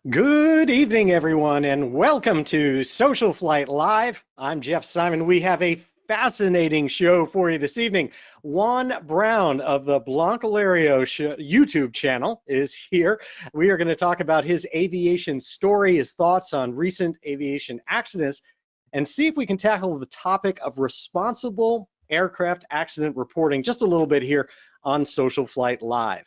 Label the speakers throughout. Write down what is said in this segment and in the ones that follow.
Speaker 1: Good evening, everyone, and welcome to SocialFlight Live. I'm Jeff Simon. We have a fascinating show for you this evening. Juan Browne of the Blancolirio YouTube channel is here. We are going to talk about his aviation story, his thoughts on recent aviation accidents, and see if we can tackle the topic of responsible aircraft accident reporting just a little bit here on SocialFlight Live.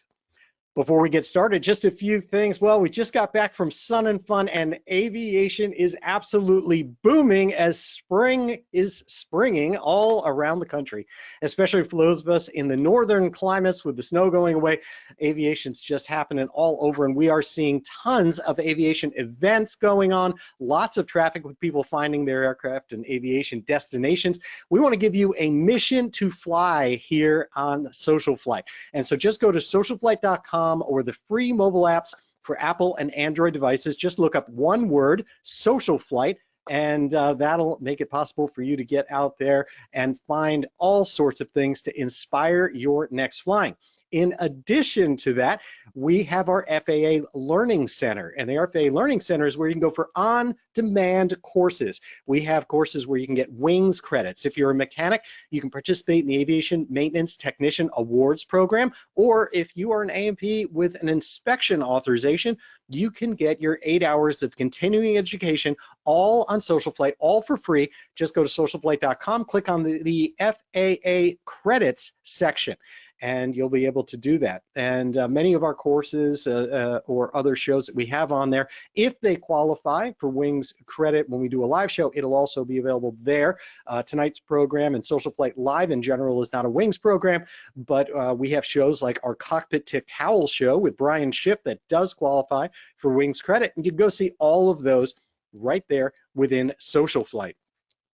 Speaker 1: Before we get started, just a few things. Well, we just got back from Sun and Fun, and aviation is absolutely booming as spring is springing all around the country, especially for those of us in the northern climates with the snow going away. Aviation's just happening all over, and we are seeing tons of aviation events going on, lots of traffic with people finding their aircraft and aviation destinations. We want to give you a mission to fly here on SocialFlight. And so just go to socialflight.com or the free mobile apps for Apple and Android devices. Just look up one word, SocialFlight, and that'll make it possible for you to get out there and find all sorts of things to inspire your next flying. In addition to that, we have our FAA Learning Center, and the FAA Learning Center is where you can go for on-demand courses. We have courses where you can get wings credits. If you're a mechanic, you can participate in the Aviation Maintenance Technician Awards Program, or if you are an A&P with an inspection authorization, you can get your 8 hours of continuing education all on SocialFlight, all for free. Just go to socialflight.com, click on the FAA credits section, and you'll be able to do that. And many of our courses or other shows that we have on there, if they qualify for Wings credit when we do a live show, it'll also be available there. Tonight's program and SocialFlight Live in general is not a Wings program, but we have shows like our Cockpit to Cowl show with Brian Schiff that does qualify for Wings credit, and you can go see all of those right there within SocialFlight.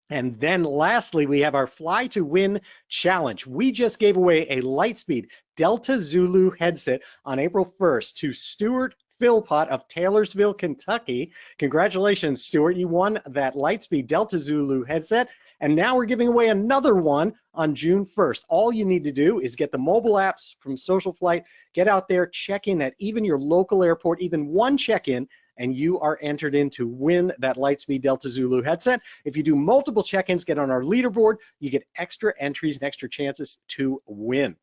Speaker 1: And then lastly, we have our Fly to Win challenge. We just gave away a Lightspeed Delta Zulu headset on April 1st to Stuart Philpott of Taylorsville, Kentucky. Congratulations, Stuart. You won that Lightspeed Delta Zulu headset. And now we're giving away another one on June 1st. All you need to do is get the mobile apps from SocialFlight, get out there, check in at even your local airport, even one check-in, and you are entered in to win that Lightspeed Delta Zulu headset. If you do multiple check-ins, get on our leaderboard, you get extra entries and extra chances to win.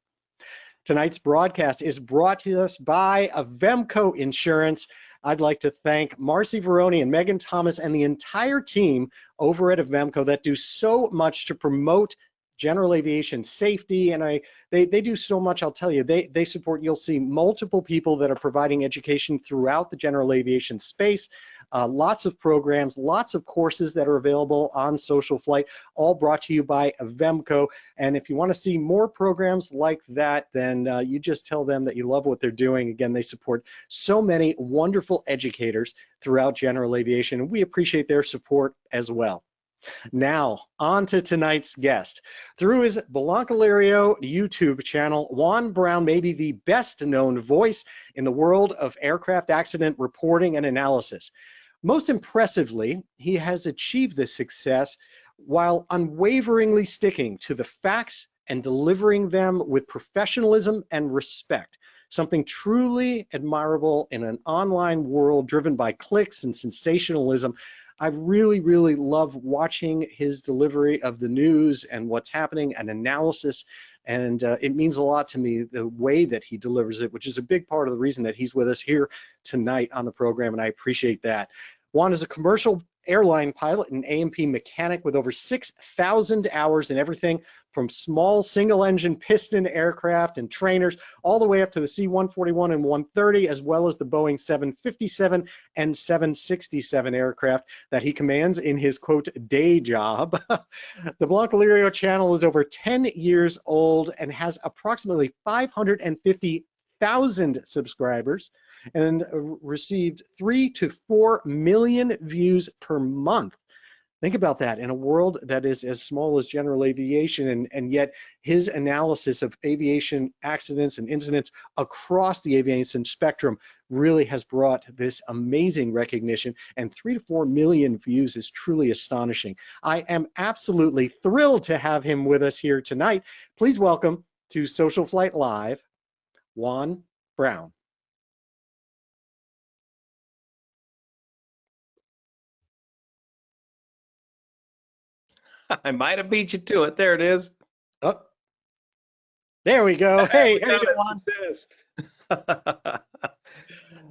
Speaker 1: Tonight's broadcast is brought to us by Avemco Insurance. I'd like to thank Marcy Veroni and Megan Thomas and the entire team over at Avemco that do so much to promote general aviation safety, and they do so much. I'll tell you, they support. You'll see multiple people that are providing education throughout the general aviation space. Lots of programs, lots of courses that are available on SocialFlight, all brought to you by Avemco. And if you want to see more programs like that, then you just tell them that you love what they're doing. Again, they support so many wonderful educators throughout general aviation, and we appreciate their support as well. Now, on to tonight's guest. Through his Blancolirio YouTube channel, Juan Browne may be the best known voice in the world of aircraft accident reporting and analysis. Most impressively, he has achieved this success while unwaveringly sticking to the facts and delivering them with professionalism and respect. Something truly admirable in an online world driven by clicks and sensationalism. I really, really love watching his delivery of the news and what's happening and analysis, and it means a lot to me the way that he delivers it, which is a big part of the reason that he's with us here tonight on the program, and I appreciate that. Juan is a commercial airline pilot and A&P mechanic with over 6,000 hours in everything from small single-engine piston aircraft and trainers all the way up to the C141 and 130, as well as the Boeing 757 and 767 aircraft that he commands in his, quote, day job. The Blancolirio channel is over 10 years old and has approximately 550,000 subscribers and received 3 to 4 million views per month. Think about that in a world that is as small as general aviation, and yet his analysis of aviation accidents and incidents across the aviation spectrum really has brought this amazing recognition, and 3 to 4 million views is truly astonishing. I am absolutely thrilled to have him with us here tonight. Please welcome to SocialFlight Live, Juan Browne.
Speaker 2: I might have beat you to it. There it is.
Speaker 1: Oh, there we go. Hey,
Speaker 2: We
Speaker 1: how you
Speaker 2: got
Speaker 1: doing,
Speaker 2: it.
Speaker 1: Juan?
Speaker 2: Success.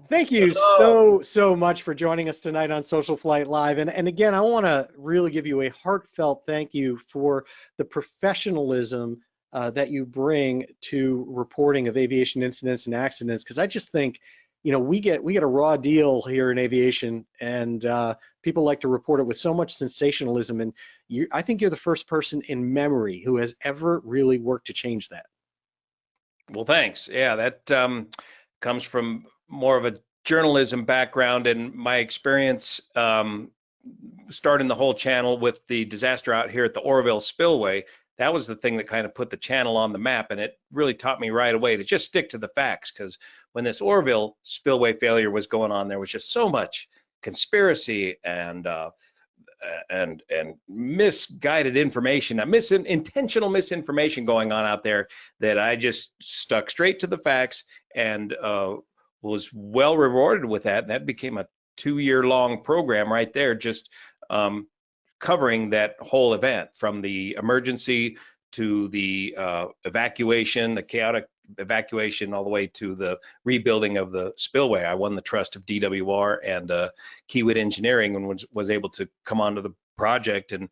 Speaker 1: Thank you
Speaker 2: Oh,
Speaker 1: so much for joining us tonight on Social Flight Live. And again, I want to really give you a heartfelt thank you for the professionalism that you bring to reporting of aviation incidents and accidents. Because I just think, we get a raw deal here in aviation, and people like to report it with so much sensationalism. And I think you're the first person in memory who has ever really worked to change that.
Speaker 2: well, thanks. Yeah, that comes from more of a journalism background and my experience starting the whole channel with the disaster out here at the Orville spillway. That was the thing that kind of put the channel on the map, and it really taught me right away to just stick to the facts, because when this Orville spillway failure was going on, there was just so much conspiracy and misguided information, intentional misinformation going on out there, that I just stuck straight to the facts and was well rewarded with that. And that became a 2-year long program right there, just covering that whole event, from the emergency to the evacuation, the chaotic evacuation, all the way to the rebuilding of the spillway. I won the trust of DWR and Kiewit Engineering, and was able to come onto the project and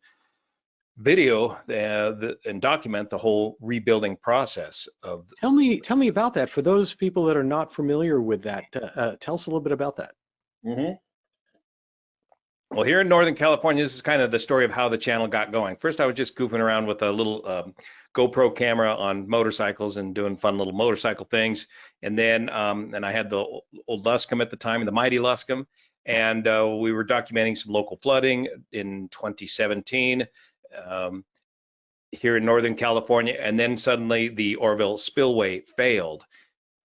Speaker 2: video and document the whole rebuilding process of.
Speaker 1: Tell me about that. For those people that are not familiar with that, tell us a little bit about that.
Speaker 2: Mhm. Well, here in Northern California, this is kind of the story of how the channel got going. First, I was just goofing around with a little GoPro camera on motorcycles and doing fun little motorcycle things. And then and I had the old Luscombe at the time, the mighty Luscombe, and we were documenting some local flooding in 2017 here in Northern California. And then suddenly the Orville spillway failed.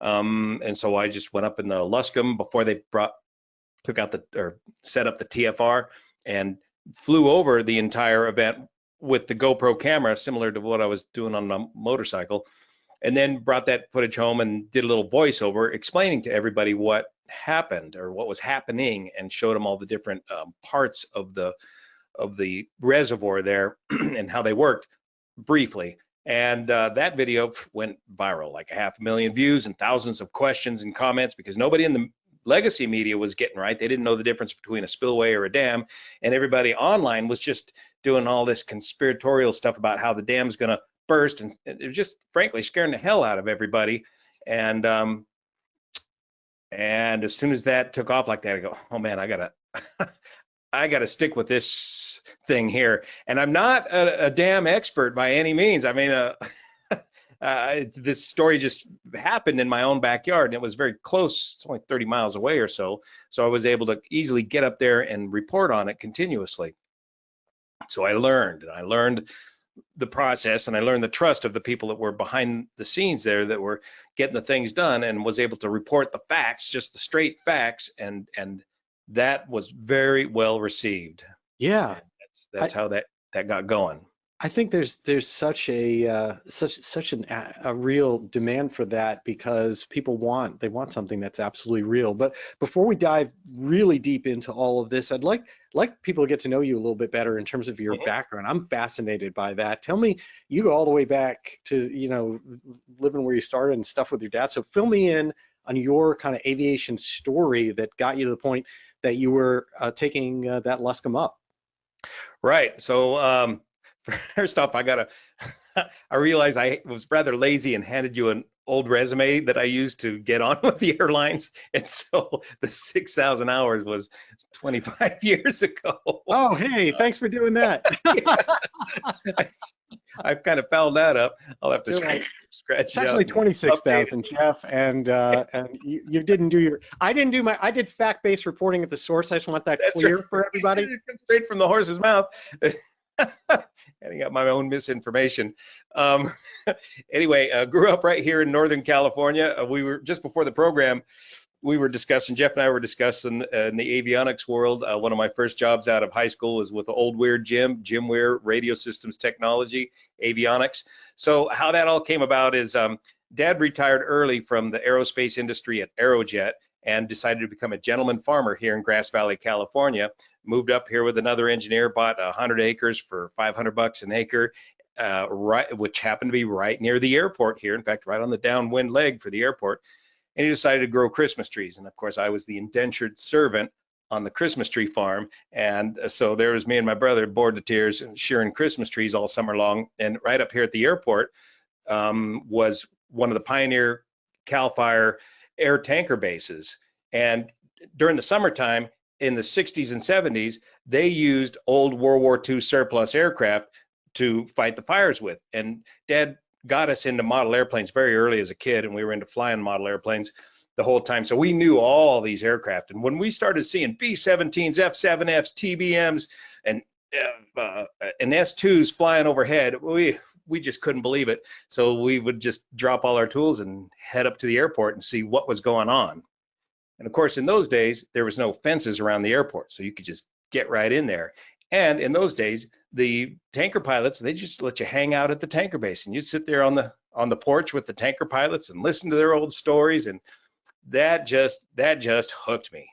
Speaker 2: And so I just went up in the Luscombe before they took out set up the TFR, and flew over the entire event with the GoPro camera, similar to what I was doing on a motorcycle, and then brought that footage home and did a little voiceover explaining to everybody what happened or what was happening, and showed them all the different parts of the reservoir there and how they worked briefly. And that video went viral, like 500,000 views and thousands of questions and comments, because nobody in the legacy media was getting right. They didn't know the difference between a spillway or a dam, and everybody online was just doing all this conspiratorial stuff about how the dam's going to burst, and it was just frankly scaring the hell out of everybody. And as soon as that took off like that, I go, oh man, I gotta stick with this thing here. And I'm not a dam expert by any means. I mean, this story just happened in my own backyard, and it was very close. It's only 30 miles away or so. So I was able to easily get up there and report on it continuously. So I learned the process, and I learned the trust of the people that were behind the scenes there, that were getting the things done, and was able to report the facts, just the straight facts. And that was very well received.
Speaker 1: Yeah,
Speaker 2: And that's how that got going.
Speaker 1: I think there's such a a real demand for that, because people want something that's absolutely real. But before we dive really deep into all of this, I'd like people to get to know you a little bit better in terms of your background. I'm fascinated by that. Tell me, you go all the way back to living where you started and stuff with your dad. So fill me in on your kind of aviation story that got you to the point that you were taking that Luscombe up.
Speaker 2: Right. So first off, I realized I was rather lazy and handed you an old resume that I used to get on with the airlines. And so the 6,000 hours was 25 years ago.
Speaker 1: Oh, hey, thanks for doing that.
Speaker 2: I've kind of fouled that up. I'll have to
Speaker 1: Right.
Speaker 2: scratch
Speaker 1: It's
Speaker 2: it
Speaker 1: actually
Speaker 2: out.
Speaker 1: 26,000, Jeff, and you didn't do your. I did fact-based reporting at the source. I just want that
Speaker 2: That's
Speaker 1: clear
Speaker 2: right.
Speaker 1: for everybody.
Speaker 2: It comes straight from the horse's mouth. Handing out my own misinformation. Anyway, grew up right here in Northern California. We were just before the program. Jeff and I were discussing in the avionics world. One of my first jobs out of high school was with Old Weird Jim Weir, Radio Systems Technology, avionics. So how that all came about is Dad retired early from the aerospace industry at Aerojet, and decided to become a gentleman farmer here in Grass Valley, California. Moved up here with another engineer, bought 100 acres for $500 an acre, which happened to be right near the airport here. In fact, right on the downwind leg for the airport. And he decided to grow Christmas trees. And of course, I was the indentured servant on the Christmas tree farm. And so there was me and my brother bored to tears shearing Christmas trees all summer long. And right up here at the airport was one of the Pioneer Cal Fire air tanker bases. And during the summertime in the 60s and 70s, they used old World War II surplus aircraft to fight the fires with. And Dad got us into model airplanes very early as a kid, and we were into flying model airplanes the whole time. So we knew all these aircraft. And when we started seeing B-17s, F-7Fs, TBMs, and S-2s flying overhead, we just couldn't believe it. So we would just drop all our tools and head up to the airport and see what was going on. And of course, in those days, there was no fences around the airport, so you could just get right in there. And in those days, the tanker pilots, they just let you hang out at the tanker base, and you'd sit there on the porch with the tanker pilots and listen to their old stories, and that just hooked me.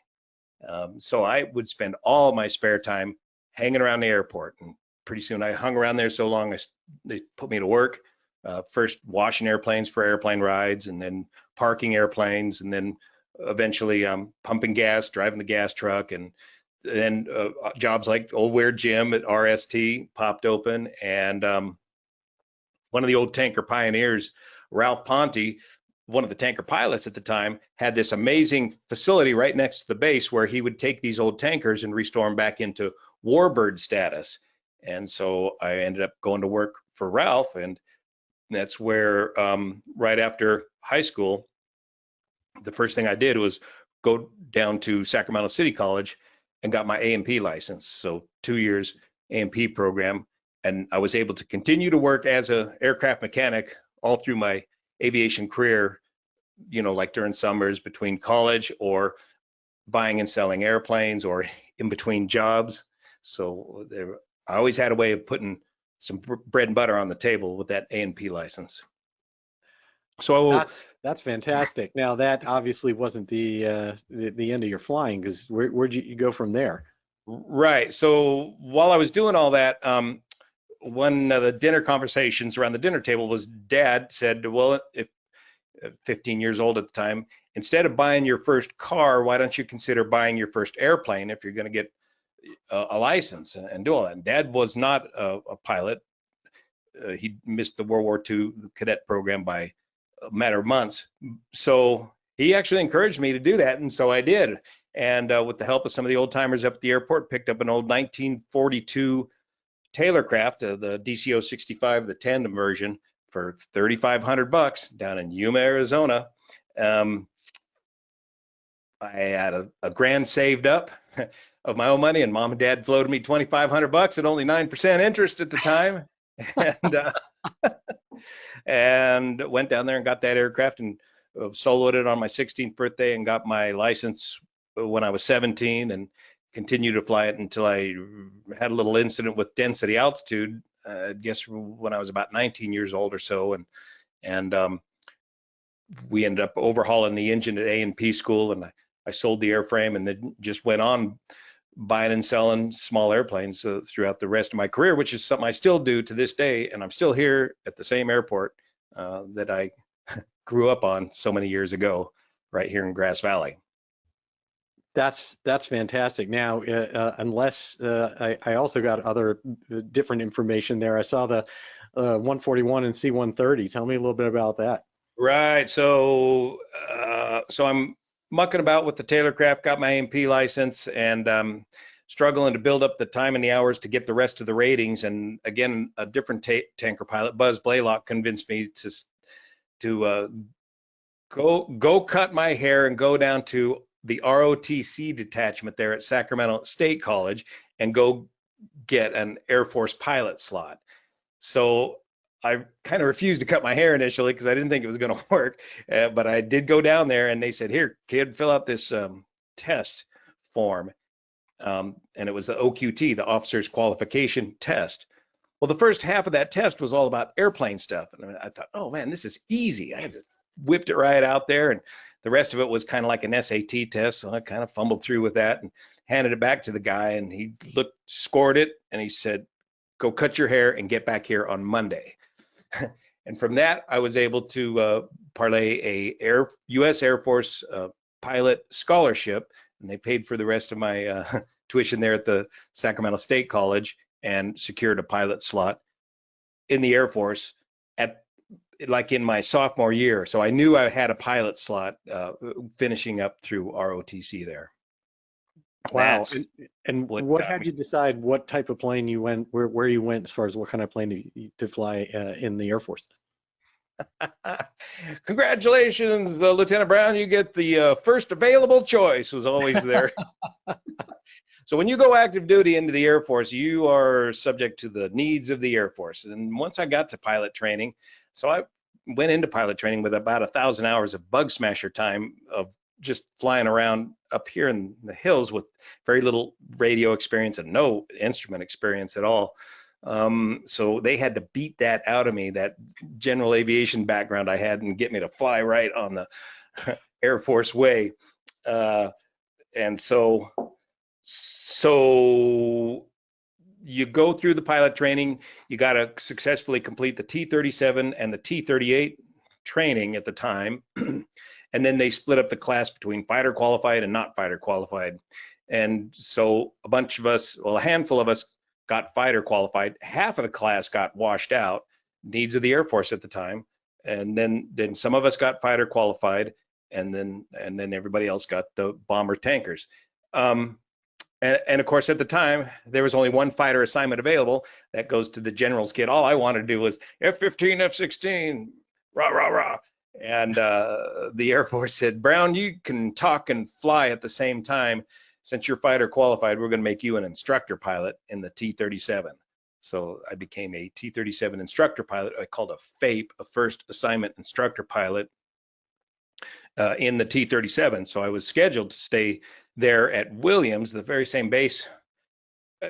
Speaker 2: So I would spend all my spare time hanging around the airport, and pretty soon I hung around there so long they put me to work. First washing airplanes for airplane rides, and then parking airplanes, and then eventually pumping gas, driving the gas truck, and then jobs like Old Weird Jim at RST popped open, and one of the old tanker pioneers, Ralph Ponte, one of the tanker pilots at the time, had this amazing facility right next to the base where he would take these old tankers and restore them back into warbird status. And so I ended up going to work for Ralph, and that's where right after high school, the first thing I did was go down to Sacramento City College and got my A&P license. So 2 years A&P program. And I was able to continue to work as an aircraft mechanic all through my aviation career, like during summers between college or buying and selling airplanes or in between jobs. So I always had a way of putting some bread and butter on the table with that A&P license. So
Speaker 1: that's fantastic. Now that obviously wasn't the end of your flying, because where'd you go from there?
Speaker 2: Right. So while I was doing all that, one of the dinner conversations around the dinner table was Dad said, well, if 15 years old at the time, instead of buying your first car, why don't you consider buying your first airplane if you're going to get a license and do all that? And Dad was not a pilot. He missed the World War II cadet program by a matter of months. So he actually encouraged me to do that, and so I did. And with the help of some of the old timers up at the airport, picked up an old 1942 Taylorcraft, the DCO 65, the tandem version, for $3,500 down in Yuma, Arizona. I had a grand saved up of my own money, and Mom and Dad floated me $2,500 at only 9% interest at the time. And went down there and got that aircraft and soloed it on my 16th birthday and got my license when I was 17, and continued to fly it until I had a little incident with density altitude, I guess when I was about 19 years old or so, and we ended up overhauling the engine at A&P school, and I sold the airframe, and then just went on buying and selling small airplanes throughout the rest of my career, which is something I still do to this day. And I'm still here at the same airport that I grew up on so many years ago, right here in Grass Valley.
Speaker 1: That's fantastic. Now, unless I also got other different information there. I saw the 141 and C130. Tell me a little bit about that.
Speaker 2: Right. So I'm mucking about with the Taylorcraft, got my A&P license, and struggling to build up the time and the hours to get the rest of the ratings. And again, a different tanker pilot, Buzz Blaylock, convinced me to go cut my hair and go down to the ROTC detachment there at Sacramento State College and go get an Air Force pilot slot. So I kind of refused to cut my hair initially because I didn't think it was going to work, but I did go down there, and they said, here, kid, fill out this test form. And it was the OQT, the Officer's Qualification Test. Well, the first half of that test was all about airplane stuff. And I thought, oh man, this is easy. I just whipped it right out there, and the rest of it was kind of like an SAT test. So I kind of fumbled through with that and handed it back to the guy, and he scored it, and he said, "Go cut your hair and get back here on Monday." And from that, I was able to parlay a U.S. Air Force pilot scholarship, and they paid for the rest of my tuition there at the Sacramento State College, and secured a pilot slot in the Air Force in my sophomore year. So I knew I had a pilot slot finishing up through ROTC there.
Speaker 1: Wow. And what had you decide what type of plane you went, where you went as far as what kind of plane to fly in the Air Force?
Speaker 2: Congratulations, Lieutenant Browne. You get the first available choice was always there. So when you go active duty into the Air Force, you are subject to the needs of the Air Force. And once I got to pilot training, so I went into pilot training with about 1,000 hours of bug smasher time of just flying around up here in the hills with very little radio experience and no instrument experience at all. So they had to beat that out of me, that general aviation background I had, and get me to fly right on the Air Force way. And so you go through the pilot training, you got to successfully complete the T-37 and the T-38 training at the time. And then they split up the class between fighter qualified and not fighter qualified. And so a bunch of us, well, a handful of us got fighter qualified. Half of the class got washed out, needs of the Air Force at the time. And then some of us got fighter qualified, and then everybody else got the bomber tankers. And of course, at the time, there was only one fighter assignment available. That goes to the general's kid. All I wanted to do was F-15, F-16, rah, rah, rah. And the Air Force said, "Browne, you can talk and fly at the same time. Since you're fighter qualified, we're going to make you an instructor pilot in the T-37. So I became a T-37 instructor pilot. I called a FAPE, a first assignment instructor pilot, in the T-37. So I was scheduled to stay there at Williams, the very same base,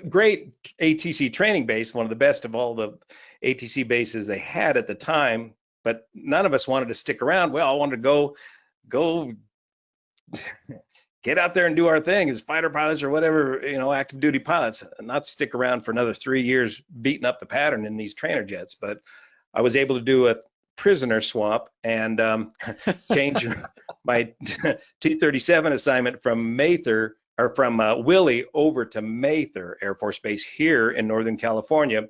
Speaker 2: great ATC training base, one of the best of all the ATC bases they had at the time. But none of us wanted to stick around. We all wanted to go get out there and do our thing as fighter pilots or whatever, active duty pilots, and not stick around for another 3 years beating up the pattern in these trainer jets. But I was able to do a prisoner swap and change my T-37 assignment from Mather, or from Willie, over to Mather Air Force Base here in Northern California.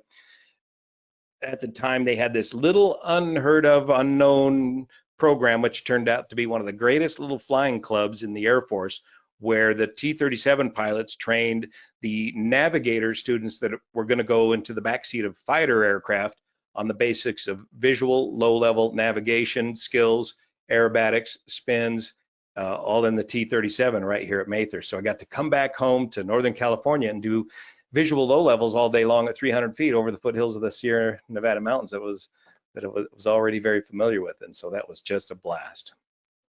Speaker 2: At the time, they had this little unheard of, unknown program, which turned out to be one of the greatest little flying clubs in the Air Force, where the T-37 pilots trained the navigator students that were going to go into the backseat of fighter aircraft on the basics of visual, low-level navigation skills, aerobatics, spins, all in the T-37 right here at Mather. So I got to come back home to Northern California and do visual low levels all day long at 300 feet over the foothills of the Sierra Nevada mountains that it was already very familiar with. And so that was just a blast.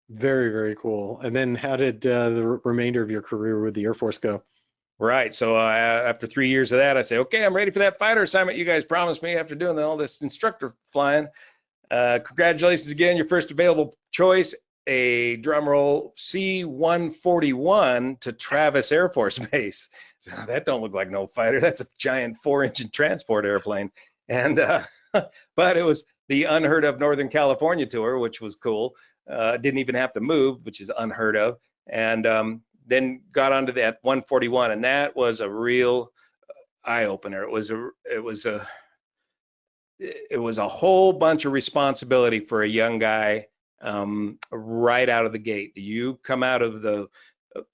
Speaker 1: Very, very cool. And then how did the remainder of your career with the Air Force go?
Speaker 2: Right. So after 3 years of that, I say, okay, I'm ready for that fighter assignment you guys promised me after doing all this instructor flying. Congratulations again, your first available choice, a drum roll C141 to Travis Air Force Base. So that don't look like no fighter. That's a giant 4-engine transport airplane. And but it was the unheard of Northern California tour, which was cool. Didn't even have to move, which is unheard of. And then got onto that 141, and that was a real eye opener. It was a whole bunch of responsibility for a young guy right out of the gate. You come out of the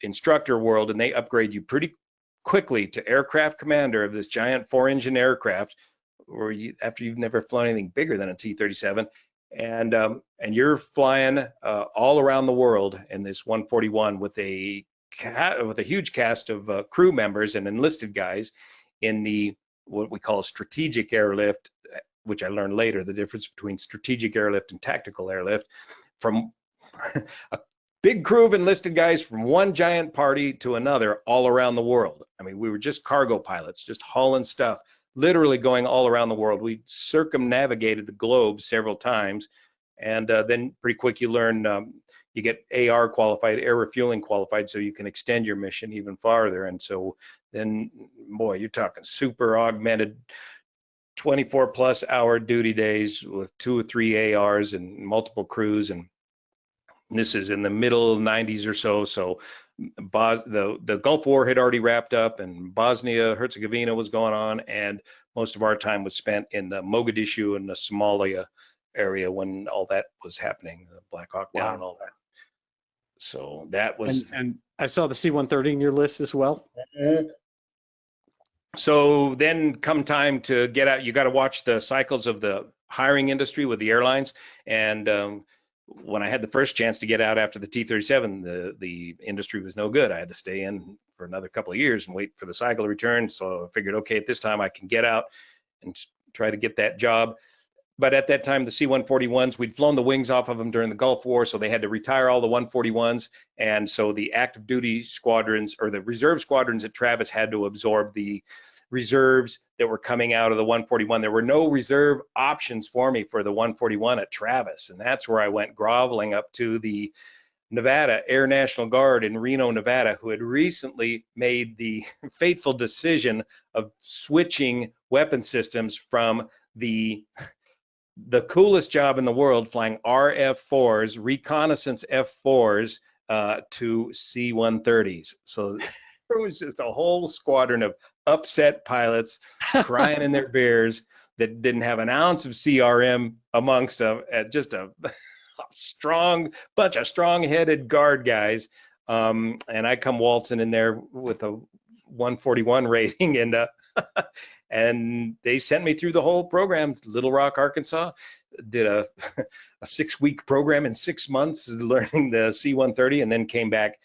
Speaker 2: instructor world and they upgrade you pretty quickly to aircraft commander of this giant 4-engine aircraft, or after you've never flown anything bigger than a T-37, and you're flying all around the world in this 141 with a huge cast of crew members and enlisted guys in the what we call strategic airlift, which I learned later, the difference between strategic airlift and tactical airlift, from a big crew of enlisted guys from one giant party to another all around the world. I mean, we were just cargo pilots, just hauling stuff, literally going all around the world. We circumnavigated the globe several times, And then pretty quick you learn, you get AR qualified, air refueling qualified, so you can extend your mission even farther. And so then, boy, you're talking super augmented 24+ hour duty days with 2 or 3 ARs and multiple crews. And this is in the middle 90s or so. So the Gulf War had already wrapped up, and Bosnia Herzegovina was going on, and most of our time was spent in the Mogadishu and the Somalia area when all that was happening, the Black Hawk Down and all that. So that was.
Speaker 1: And I saw the C130 in your list as well.
Speaker 2: So then come time to get out, you got to watch the cycles of the hiring industry with the airlines. And when I had the first chance to get out after the T-37, the industry was no good. I had to stay in for another couple of years and wait for the cycle to return. So I figured, okay, at this time I can get out and try to get that job. But at that time, the C-141s, we'd flown the wings off of them during the Gulf War, so they had to retire all the 141s. And so the active duty squadrons, or the reserve squadrons at Travis, had to absorb the reserves that were coming out of the 141. There were no reserve options for me for the 141 at Travis. And that's where I went groveling up to the Nevada Air National Guard in Reno, Nevada, who had recently made the fateful decision of switching weapon systems from the coolest job in the world, flying RF-4s, reconnaissance F-4s, to C-130s. So there was just a whole squadron of upset pilots crying in their beers that didn't have an ounce of CRM amongst them, just a strong bunch of strong-headed guard guys. And I come waltzing in there with a 141 rating, and and they sent me through the whole program. Little Rock, Arkansas, did a 6-week program in 6 months learning the C-130, and then came back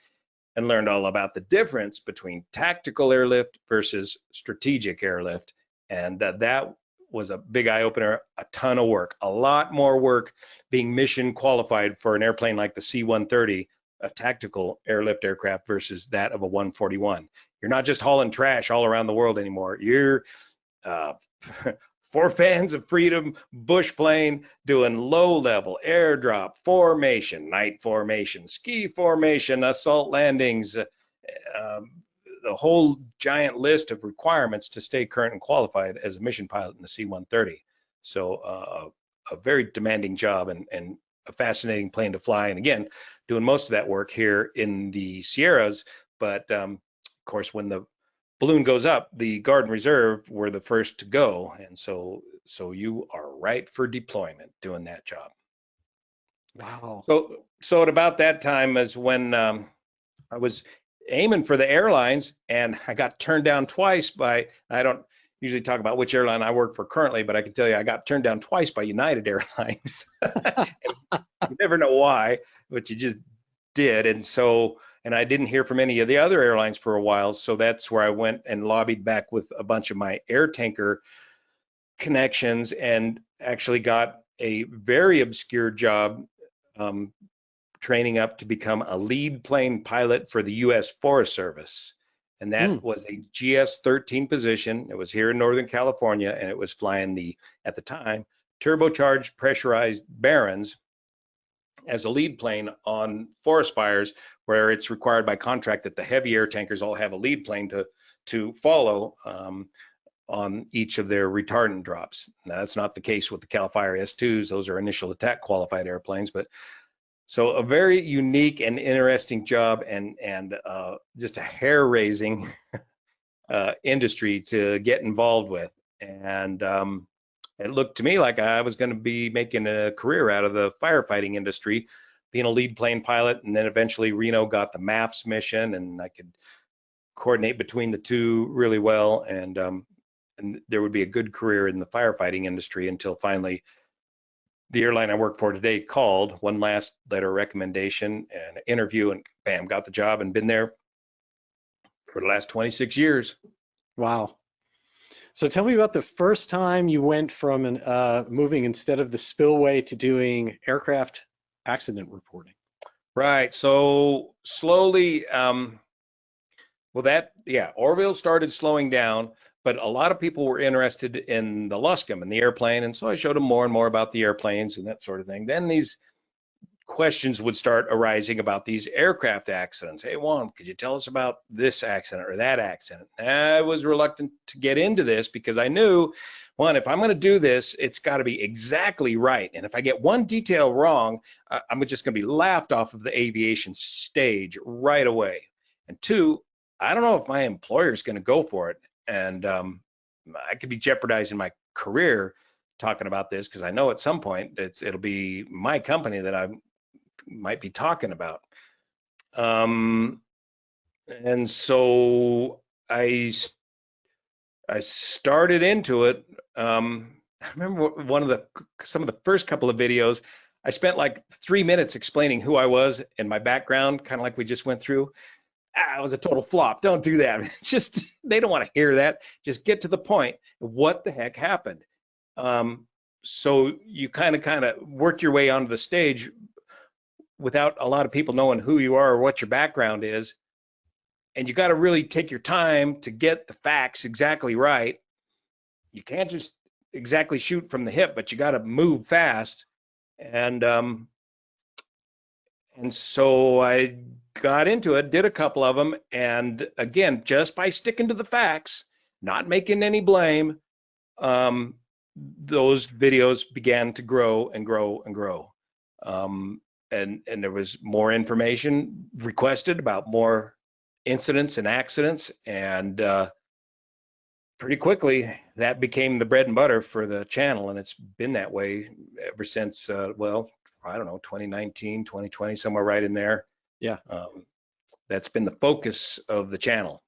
Speaker 2: and learned all about the difference between tactical airlift versus strategic airlift. And that was a big eye-opener. A ton of work, a lot more work being mission qualified for an airplane like the C-130, a tactical airlift aircraft, versus that of a 141. You're not just hauling trash all around the world anymore. You're for fans of freedom, bush plane, doing low-level airdrop formation, night formation, ski formation, assault landings, the whole giant list of requirements to stay current and qualified as a mission pilot in the C-130. So a very demanding job, and a fascinating plane to fly. And again, doing most of that work here in the Sierras. But of course, when the balloon goes up, the Guard and Reserve were the first to go, and so you are right for deployment doing that job.
Speaker 1: Wow.
Speaker 2: So at about that time is when I was aiming for the airlines, and I got turned down twice by, I don't usually talk about which airline I work for currently, but I can tell you I got turned down twice by United Airlines. You never know why, but you just did. And I didn't hear from any of the other airlines for a while. So that's where I went and lobbied back with a bunch of my air tanker connections, and actually got a very obscure job training up to become a lead plane pilot for the U.S. Forest Service. And that was a GS-13 position. It was here in Northern California, and it was flying the, at the time, turbocharged pressurized Barons as a lead plane on forest fires, where it's required by contract that the heavy air tankers all have a lead plane to follow on each of their retardant drops. Now, that's not the case with the Cal Fire S2s. Those are initial attack qualified airplanes, but so a very unique and interesting job, and just a hair-raising industry to get involved with. And it looked to me like I was going to be making a career out of the firefighting industry, being a lead plane pilot. And then eventually Reno got the MAFS mission, and I could coordinate between the two really well. And there would be a good career in the firefighting industry until finally the airline I work for today called, one last letter of recommendation and interview, and bam, got the job, and been there for the last 26 years.
Speaker 1: Wow. So tell me about the first time you went from moving instead of the spillway to doing aircraft accident reporting.
Speaker 2: Right. So slowly, Orville started slowing down, but a lot of people were interested in the Luscombe and the airplane, and so I showed them more and more about the airplanes and that sort of thing. Then these questions would start arising about these aircraft accidents. Hey, Juan, could you tell us about this accident or that accident? I was reluctant to get into this because I knew, one, if I'm going to do this, it's got to be exactly right. And if I get one detail wrong, I'm just going to be laughed off of the aviation stage right away. And two, I don't know if my employer is going to go for it. And I could be jeopardizing my career talking about this, because I know at some point it'll be my company that I might be talking about. And so I started into it. I remember some of the first couple of videos, I spent like 3 minutes explaining who I was and my background, kind of like we just went through. It was a total flop. Don't do that. Just, they don't want to hear that. Just get to the point. What the heck happened? So you kind of work your way onto the stage without a lot of people knowing who you are or what your background is. And you got to really take your time to get the facts exactly right. You can't just exactly shoot from the hip, but you got to move fast. And so I got into it, did a couple of them. And again, just by sticking to the facts, not making any blame, those videos began to grow and grow and grow. And there was more information requested about more incidents and accidents, and pretty quickly that became the bread and butter for the channel, and it's been that way ever since, well, I don't know, 2019, 2020, somewhere right in there.
Speaker 1: Yeah.
Speaker 2: That's been the focus of the channel.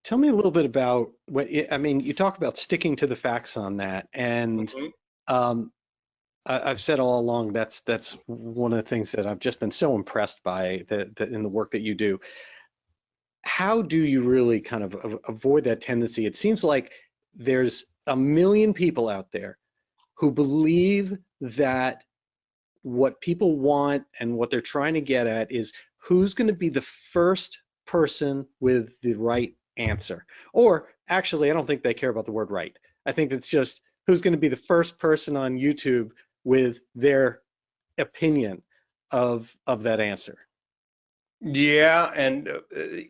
Speaker 1: Tell me a little bit about what, I mean, you talk about sticking to the facts on that, and I've said all along that's one of the things that I've just been so impressed by in the work that you do. How do you really kind of avoid that tendency? It seems like there's a million people out there who believe that what people want and what they're trying to get at is who's going to be the first person with the right answer. Or actually, I don't think they care about the word right. I think it's just who's going to be the first person on YouTube with their opinion of that answer.
Speaker 2: Yeah, and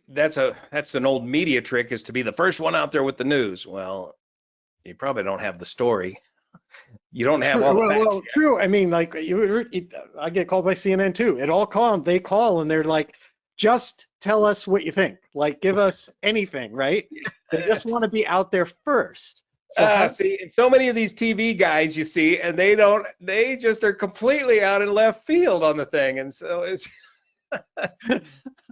Speaker 2: that's an old media trick, is to be the first one out there with the news. Well, you probably don't have the story. You don't have all the facts.
Speaker 1: Well, true. I mean, like I get called by CNN too. They call and they're like, just tell us what you think. Like, give us anything, right? They just want to be out there first. So
Speaker 2: see, so many of these TV guys you see, and they just are completely out in left field on the thing. And so it's,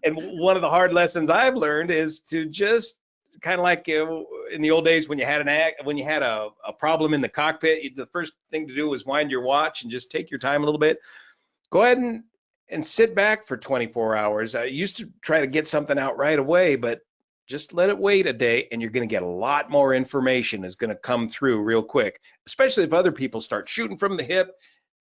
Speaker 2: and one of the hard lessons I've learned is to just kind of like in the old days when you had a problem in the cockpit, the first thing to do was wind your watch and just take your time a little bit. Go ahead and sit back for 24 hours. I used to try to get something out right away, but just let it wait a day, and you're going to get a lot more information is going to come through real quick, especially if other people start shooting from the hip.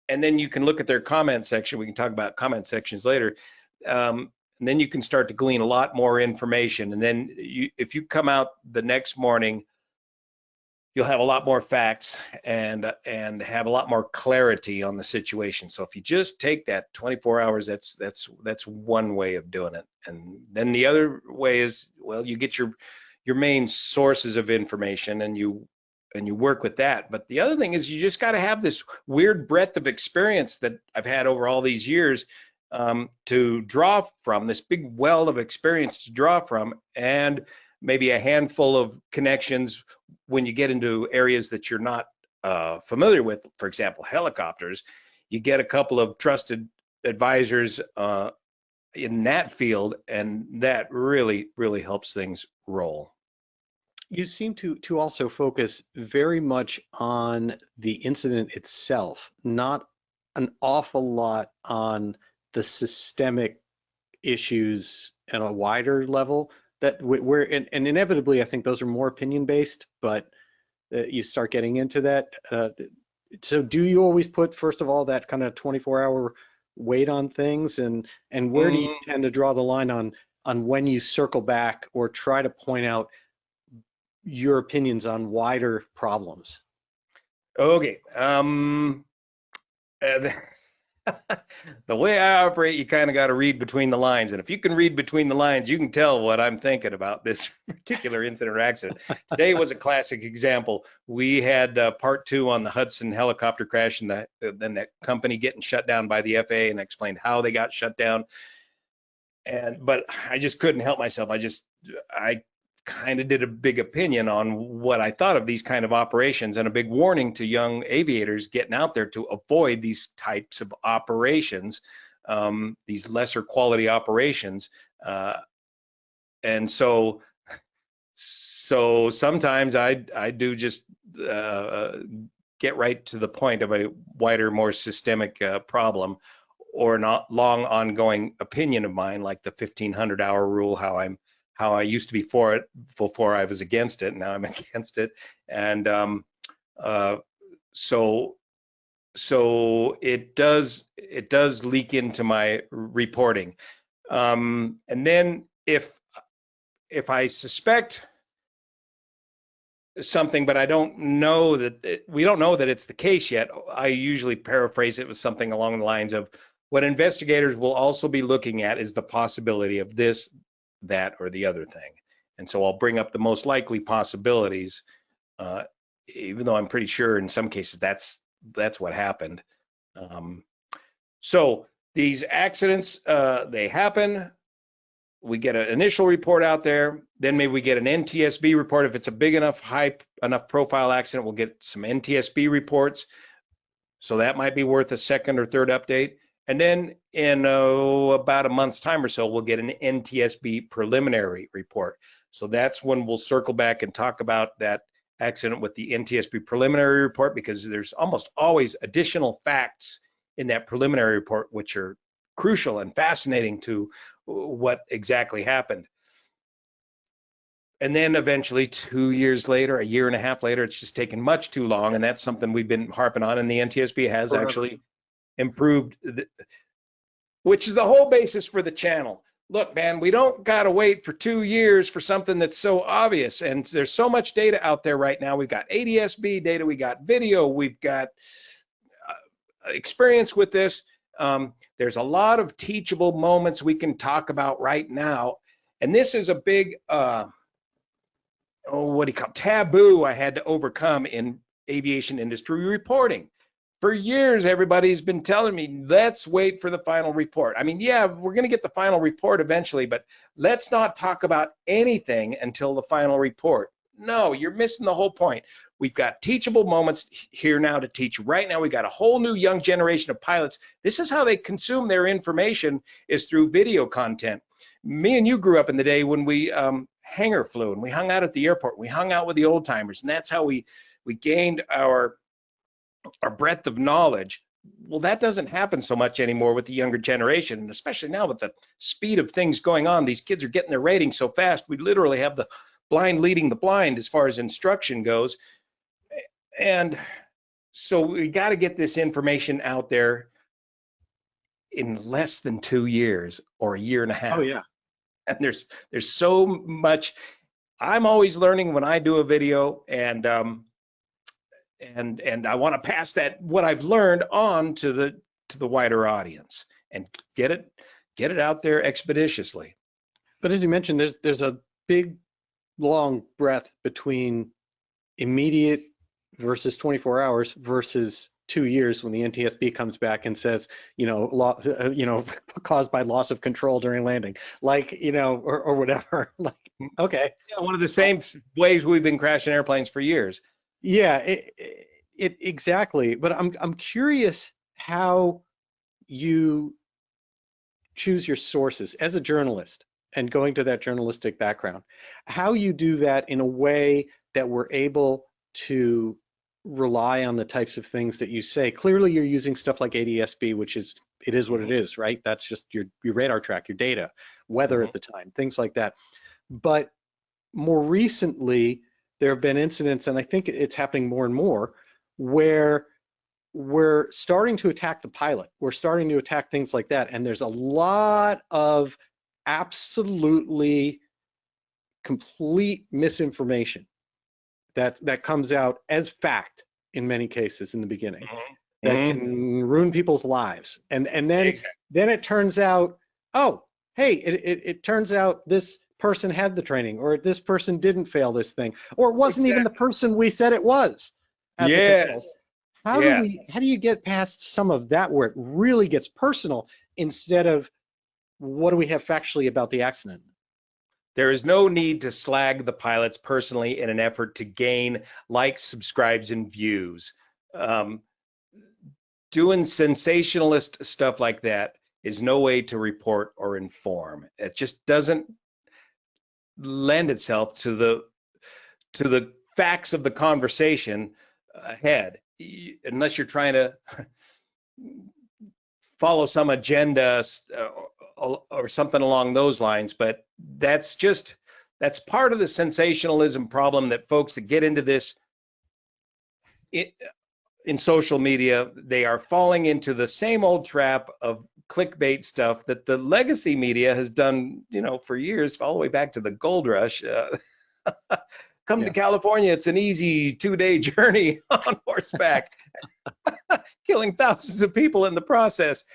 Speaker 2: And then you can look at their comment section. We can talk about comment sections later. And then you can start to glean a lot more information. And then if you come out the next morning, you'll have a lot more facts and have a lot more clarity on the situation. So if you just take that 24 hours, that's one way of doing it. And then the other way is, well, you get your main sources of information and you work with that. But the other thing is, you just got to have this weird breadth of experience that I've had over all these years to draw from, this big well of experience to draw from, and maybe a handful of connections when you get into areas that you're not familiar with. For example, helicopters, you get a couple of trusted advisors in that field, and that really, really helps things roll.
Speaker 1: You seem to also focus very much on the incident itself, not an awful lot on the systemic issues at a wider level. That and inevitably, I think those are more opinion based, but you start getting into that. So do you always put, first of all, that kind of 24-hour weight on things, and where do you tend to draw the line on when you circle back or try to point out your opinions on wider problems.
Speaker 2: Okay. The way I operate, you kind of got to read between the lines. And if you can read between the lines, you can tell what I'm thinking about this particular incident or accident. Today was a classic example. We had part 2 on the Hudson helicopter crash, and then that company getting shut down by the FAA, and I explained how they got shut down. But I just couldn't help myself. I kind of did a big opinion on what I thought of these kind of operations, and a big warning to young aviators getting out there to avoid these types of operations, these lesser quality operations. And so sometimes I do just get right to the point of a wider, more systemic problem, or not long ongoing opinion of mine, like the 1,500-hour rule, how I used to be for it before I was against it. Now I'm against it. And so it does leak into my reporting. And then if I suspect something, but I don't know that we don't know that it's the case yet, I usually paraphrase it with something along the lines of, what investigators will also be looking at is the possibility of this, that, or the other thing. And so I'll bring up the most likely possibilities, even though I'm pretty sure in some cases that's what happened. So these accidents, they happen. We get an initial report out there, then maybe we get an NTSB report. If it's a big enough, high enough profile accident, we'll get some NTSB reports. So that might be worth a second or third update. And then in about a month's time or so, we'll get an NTSB preliminary report. So that's when we'll circle back and talk about that accident with the NTSB preliminary report, because there's almost always additional facts in that preliminary report which are crucial and fascinating to what exactly happened. And then eventually 2 years later, a year and a half later, it's just taken much too long, and that's something we've been harping on, and the NTSB has actually improved, which is the whole basis for the channel. Look, man, we don't got to wait for 2 years for something that's so obvious. And there's so much data out there right now. We've got ADS-B data, we got video, we've got experience with this. There's a lot of teachable moments we can talk about right now. And this is a big, taboo I had to overcome in aviation industry reporting. For years, everybody's been telling me, let's wait for the final report. I mean, yeah, we're going to get the final report eventually, but let's not talk about anything until the final report. No, you're missing the whole point. We've got teachable moments here now to teach. Right now, we've got a whole new young generation of pilots. This is how they consume their information, is through video content. Me and you grew up in the day when we hangar flew, and we hung out at the airport. We hung out with the old timers, and that's how we gained our breadth of knowledge. Well, that doesn't happen so much anymore with the younger generation, and especially now with the speed of things going on. These kids are getting their ratings so fast. We literally have the blind leading the blind as far as instruction goes. And so we got to get this information out there in less than 2 years or a year and a half.
Speaker 1: Oh yeah.
Speaker 2: And there's so much. I'm always learning when I do a video, and I want to pass that, what I've learned, on to the wider audience and get it out there expeditiously.
Speaker 1: But as you mentioned, there's a big, long breadth between immediate versus 24 hours versus 2 years, when the NTSB comes back and says, caused by loss of control during landing, like, or whatever. Like, okay.
Speaker 2: Yeah, one of the same ways we've been crashing airplanes for years.
Speaker 1: Yeah, it exactly. But I'm curious how you choose your sources as a journalist, and going to that journalistic background, how you do that in a way that we're able to rely on the types of things that you say. Clearly, you're using stuff like ADS-B, which is what it is, right? That's just your radar track, your data, weather at the time, things like that. But more recently, there have been incidents, and I think it's happening more and more, where we're starting to attack the pilot. We're starting to attack things like that. And there's a lot of absolutely complete misinformation that comes out as fact in many cases in the beginning,
Speaker 2: Mm-hmm.
Speaker 1: that
Speaker 2: Mm-hmm.
Speaker 1: can ruin people's lives. And then
Speaker 2: Exactly.
Speaker 1: then it turns out, oh, hey, it turns out this person had the training, or this person didn't fail this thing, or it wasn't even the
Speaker 2: Exactly.
Speaker 1: person we said it was at the controls.
Speaker 2: Yes.
Speaker 1: How do
Speaker 2: Yes.
Speaker 1: you get past some of that where it really gets personal instead of what do we have factually about the accident?
Speaker 2: There is no need to slag the pilots personally in an effort to gain likes, subscribes, and views. Um, Doing sensationalist stuff like that is no way to report or inform. It just doesn't lend itself to the facts of the conversation ahead, unless you're trying to follow some agenda or something along those lines. But that's part of the sensationalism problem, that folks that get into this in social media, they are falling into the same old trap of clickbait stuff that the legacy media has done, for years, all the way back to the gold rush. Come to
Speaker 1: Yeah.
Speaker 2: California, it's an easy 2-day journey on horseback, killing thousands of people in the process.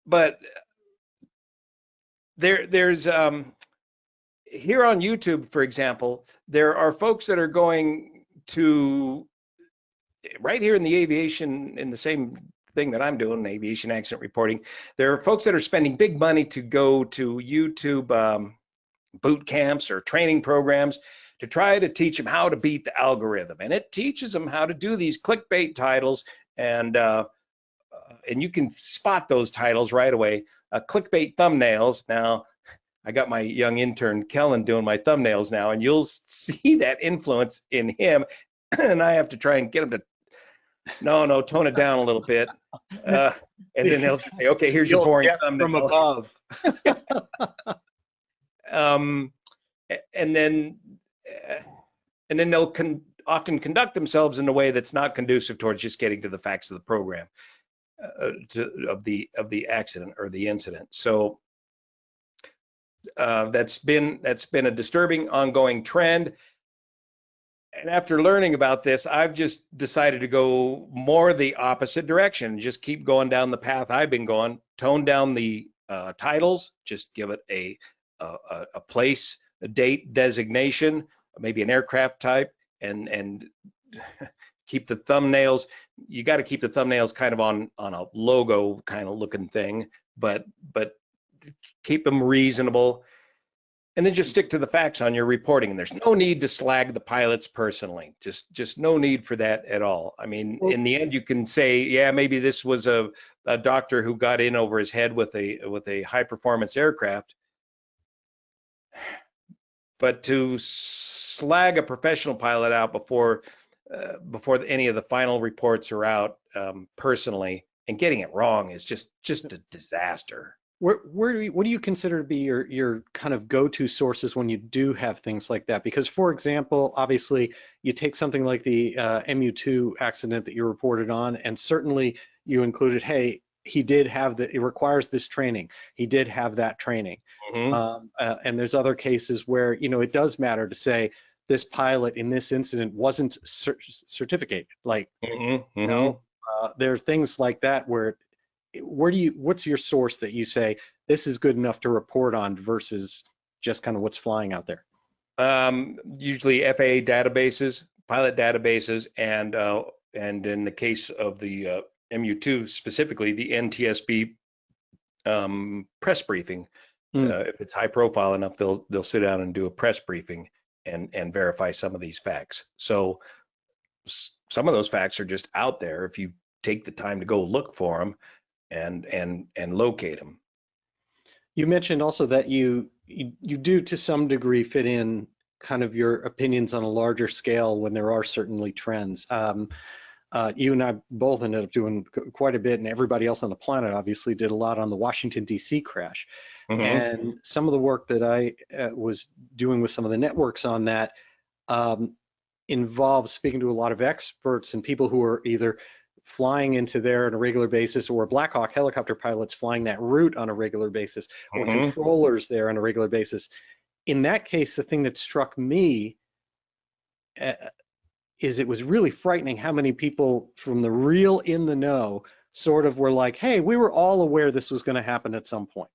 Speaker 2: But there's here on YouTube, for example, there are folks that are going to, right here in the aviation, in the same thing that I'm doing, aviation accident reporting, there are folks that are spending big money to go to YouTube boot camps or training programs to try to teach them how to beat the algorithm. And it teaches them how to do these clickbait titles, and you can spot those titles right away. Clickbait thumbnails. Now, I got my young intern Kellen doing my thumbnails now, and you'll see that influence in him. And I have to try and get him to tone it down a little bit. And then they'll just say, okay, here's your boring
Speaker 1: Death from
Speaker 2: thumbnail.
Speaker 1: above.
Speaker 2: And then they'll often conduct themselves in a way that's not conducive towards just getting to the facts of the program, of the accident or the incident. So that's been a disturbing ongoing trend. And after learning about this, I've just decided to go more the opposite direction. Just keep going down the path I've been going. Tone down the titles. Just give it a place, a date designation, maybe an aircraft type, and keep the thumbnails. You got to keep the thumbnails kind of on a logo kind of looking thing, but keep them reasonable. And then just stick to the facts on your reporting. And there's no need to slag the pilots personally. Just no need for that at all. I mean, in the end, you can say, yeah, maybe this was a doctor who got in over his head with a high performance aircraft. But to slag a professional pilot out before any of the final reports are out, personally, and getting it wrong is just a disaster.
Speaker 1: What do you consider to be your kind of go-to sources when you do have things like that? Because, for example, obviously you take something like the MU2 accident that you reported on, and certainly you included, hey, he did have it requires this training. He did have that training.
Speaker 2: Mm-hmm.
Speaker 1: And there's other cases where, it does matter to say this pilot in this incident wasn't certificated. Like,
Speaker 2: Mm-hmm. Mm-hmm.
Speaker 1: there are things like that where what's your source that you say this is good enough to report on versus just kind of what's flying out there?
Speaker 2: Usually FAA databases, pilot databases, and in the case of the MU2 specifically, the NTSB press briefing. If it's high profile enough, they'll sit down and do a press briefing and verify some of these facts. So some of those facts are just out there if you take the time to go look for them and locate them.
Speaker 1: You mentioned also that you do to some degree fit in kind of your opinions on a larger scale when there are certainly trends. You and I both ended up doing quite a bit, and everybody else on the planet obviously did a lot on the Washington, D.C. crash.
Speaker 2: Mm-hmm.
Speaker 1: And some of the work that I was doing with some of the networks on that involves speaking to a lot of experts and people who are either flying into there on a regular basis, or Black Hawk helicopter pilots flying that route on a regular basis, or
Speaker 2: Mm-hmm.
Speaker 1: controllers there on a regular basis. In that case, the thing that struck me is it was really frightening how many people from the real in the know sort of were like, hey, we were all aware this was going to happen at some point.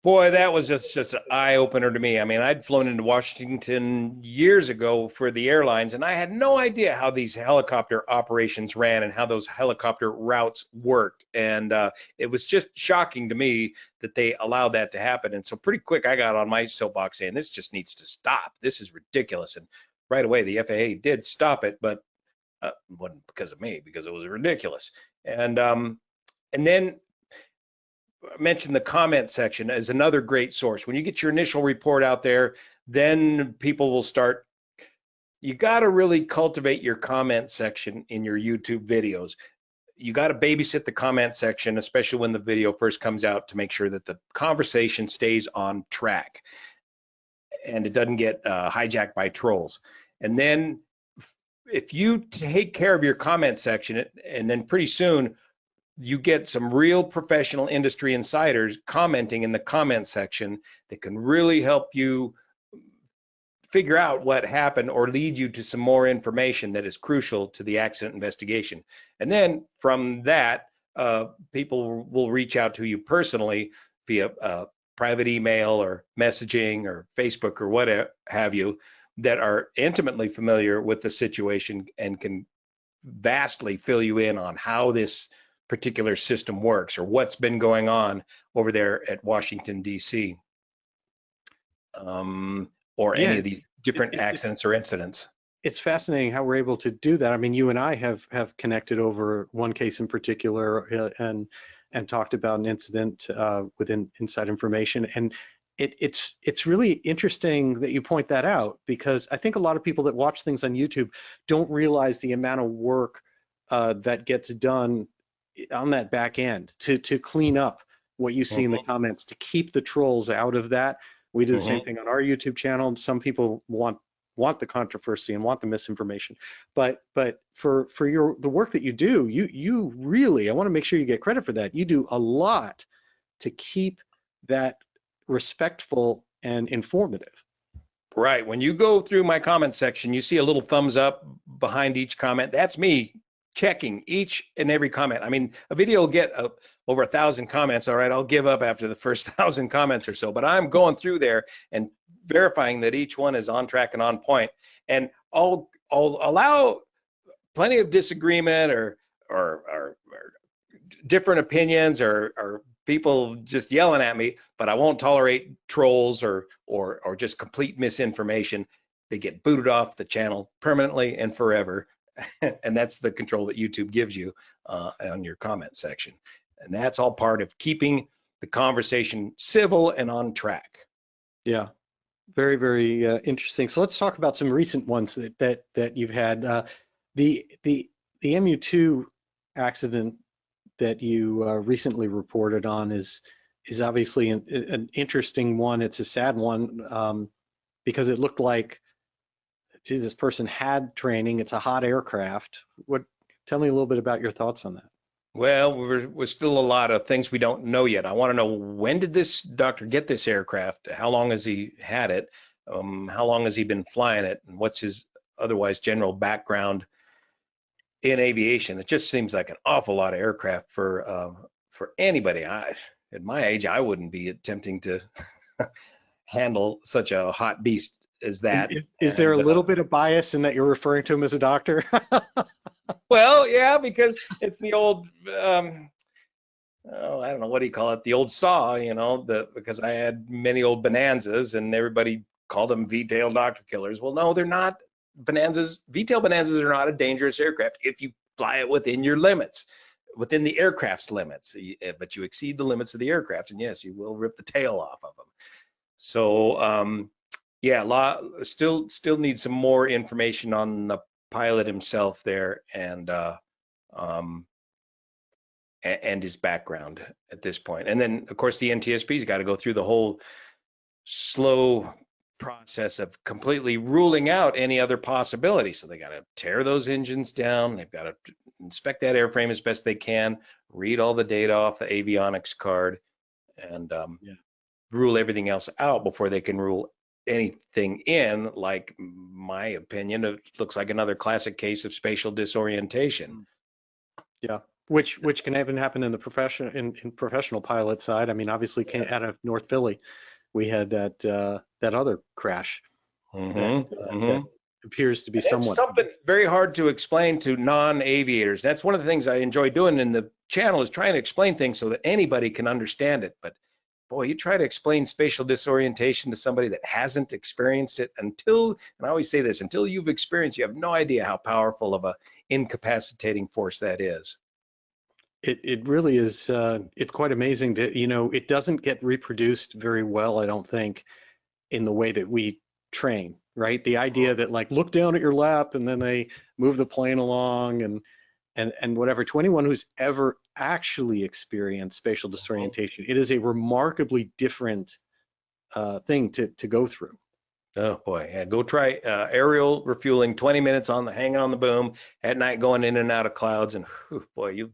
Speaker 2: Boy, that was just an eye opener to me. I mean, I'd flown into Washington years ago for the airlines, and I had no idea how these helicopter operations ran and how those helicopter routes worked. And it was just shocking to me that they allowed that to happen. And so pretty quick, I got on my soapbox saying, this just needs to stop. This is ridiculous. And right away, the FAA did stop it, but it wasn't because of me, because it was ridiculous. And then I mentioned the comment section as another great source. When you get your initial report out there, then people will start. You got to really cultivate your comment section in your YouTube videos. You got to babysit the comment section, especially when the video first comes out, to make sure that the conversation stays on track and it doesn't get hijacked by trolls. And then if you take care of your comment section, and then pretty soon you get some real professional industry insiders commenting in the comment section that can really help you figure out what happened or lead you to some more information that is crucial to the accident investigation. And then from that, people will reach out to you personally via private email or messaging or Facebook or what have you, that are intimately familiar with the situation and can vastly fill you in on how this particular system works or what's been going on over there at Washington, D.C. Or any of these different accidents or incidents.
Speaker 1: It's fascinating how we're able to do that. I mean, you and I have connected over one case in particular and talked about an incident within inside information. And it's really interesting that you point that out, because I think a lot of people that watch things on YouTube don't realize the amount of work that gets done on that back end to clean up what you see in the comments, to keep the trolls out of that. We do the same thing on our YouTube channel. Some people want the controversy and want the misinformation, but for the work that you do, you really, I want to make sure you get credit for that. You do a lot to keep that respectful and informative.
Speaker 2: Right. When you go through my comment section, you see a little thumbs up behind each comment. That's me checking each and every comment. I mean, a video will get over 1,000 comments. All right, I'll give up after the first 1,000 comments or so, but I'm going through there and verifying that each one is on track and on point. And I'll allow plenty of disagreement or different opinions or people just yelling at me, but I won't tolerate trolls or just complete misinformation. They get booted off the channel permanently and forever. And that's the control that YouTube gives you on your comment section. And that's all part of keeping the conversation civil and on track.
Speaker 1: Yeah, very, very interesting. So let's talk about some recent ones that you've had. The MU2 accident that you recently reported on is obviously an interesting one. It's a sad one because it looked like, geez, this person had training. It's a hot aircraft. Tell me a little bit about your thoughts on that.
Speaker 2: Well, we're still a lot of things we don't know yet. I want to know, when did this doctor get this aircraft? How long has he had it? How long has he been flying it? And what's his otherwise general background in aviation? It just seems like an awful lot of aircraft for anybody. At my age, I wouldn't be attempting to handle such a hot beast as that.
Speaker 1: Is there a little bit of bias in that you're referring to him as a doctor?
Speaker 2: Well, yeah, because it's the old, I don't know, what do you call it? The old saw, because I had many old Bonanzas and everybody called them V-tail doctor killers. Well, no, they're not. V-tail Bonanzas are not a dangerous aircraft if you fly it within your limits, within the aircraft's limits. But you exceed the limits of the aircraft, and yes, you will rip the tail off of them. So, yeah, still need some more information on the pilot himself there and his background at this point. And then, of course, the NTSB's got to go through the whole slow process of completely ruling out any other possibility. So they got to tear those engines down. They've got to inspect that airframe as best they can, read all the data off the avionics card, and rule everything else out before they can rule anything in, like my opinion, it looks like another classic case of spatial disorientation.
Speaker 1: Yeah, which can even happen in the in professional pilot side. I mean, obviously, out of North Philly, we had that other crash that appears to be
Speaker 2: It's
Speaker 1: somewhat.
Speaker 2: something very hard to explain to non-aviators. That's one of the things I enjoy doing in the channel, is trying to explain things so that anybody can understand it. But boy, you try to explain spatial disorientation to somebody that hasn't experienced it until, and I always say this, until you've experienced, you have no idea how powerful of a incapacitating force that is.
Speaker 1: It really is. It's quite amazing to, it doesn't get reproduced very well, I don't think, in the way that we train, right? The idea that, like, look down at your lap and then they move the plane along and whatever. To anyone who's ever actually experienced spatial disorientation, it is a remarkably different thing to go through.
Speaker 2: Oh boy, yeah, go try aerial refueling, 20 minutes hanging on the boom at night, going in and out of clouds, and whew, boy, you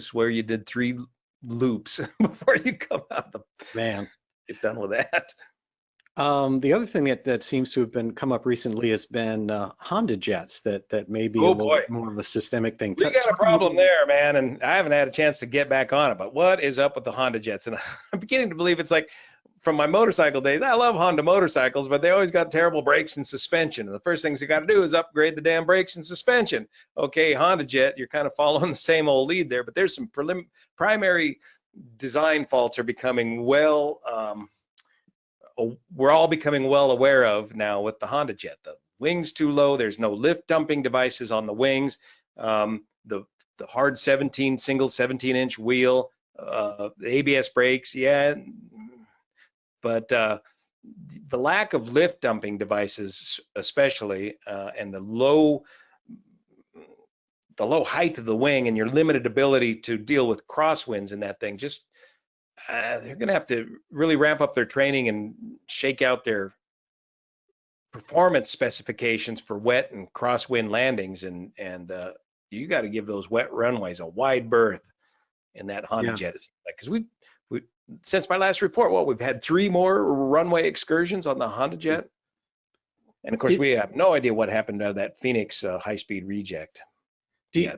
Speaker 2: swear you did 3 loops before you come out the
Speaker 1: Man.
Speaker 2: get done with that.
Speaker 1: The other thing that seems to have come up recently has been Honda jets that may be a little
Speaker 2: boy,
Speaker 1: bit more of a systemic thing.
Speaker 2: we got a problem there, man, and I haven't had a chance to get back on it. But what is up with the Honda jets? And I'm beginning to believe it's like, from my motorcycle days, I love Honda motorcycles, but they always got terrible brakes and suspension. And the first things you got to do is upgrade the damn brakes and suspension. Okay, Honda Jet, you're kind of following the same old lead there, but there's some primary design faults are becoming we're all becoming well aware of now with the Honda Jet. The wings too low. There's no lift dumping devices on the wings. The hard single 17-inch wheel, the ABS brakes, yeah. But the lack of lift dumping devices, especially, and the low height of the wing and your limited ability to deal with crosswinds in that thing, just they're going to have to really ramp up their training and shake out their performance specifications for wet and crosswind landings. And you got to give those wet runways a wide berth in that Honda Jet, because we since my last report, we've had 3 more runway excursions on the Honda Jet. And of course, we have no idea what happened to that Phoenix high-speed reject.
Speaker 1: Do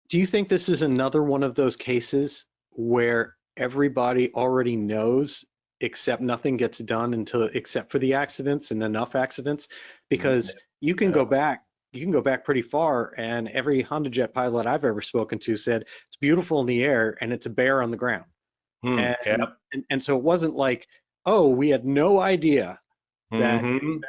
Speaker 1: you think this is another one of those cases where everybody already knows, except nothing gets done except for the accidents and enough accidents? Because you can go back pretty far, and every Honda Jet pilot I've ever spoken to said it's beautiful in the air and it's a bear on the ground. And so it wasn't like, oh, we had no idea that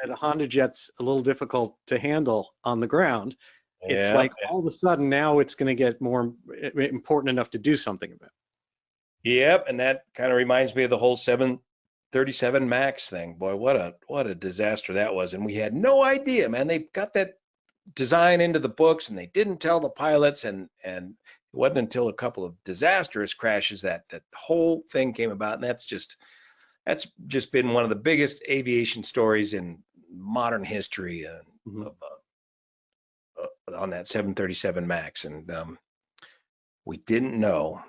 Speaker 1: a Honda Jet's a little difficult to handle on the ground. It's like all of a sudden now it's going to get more important enough to do something about.
Speaker 2: Yep, and that kind of reminds me of the whole 737 MAX thing. Boy, what a disaster that was, and we had no idea, man. They got that design into the books and they didn't tell the pilots, and it wasn't until a couple of disastrous crashes that whole thing came about. And that's just been one of the biggest aviation stories in modern history on that 737 MAX. And we didn't know.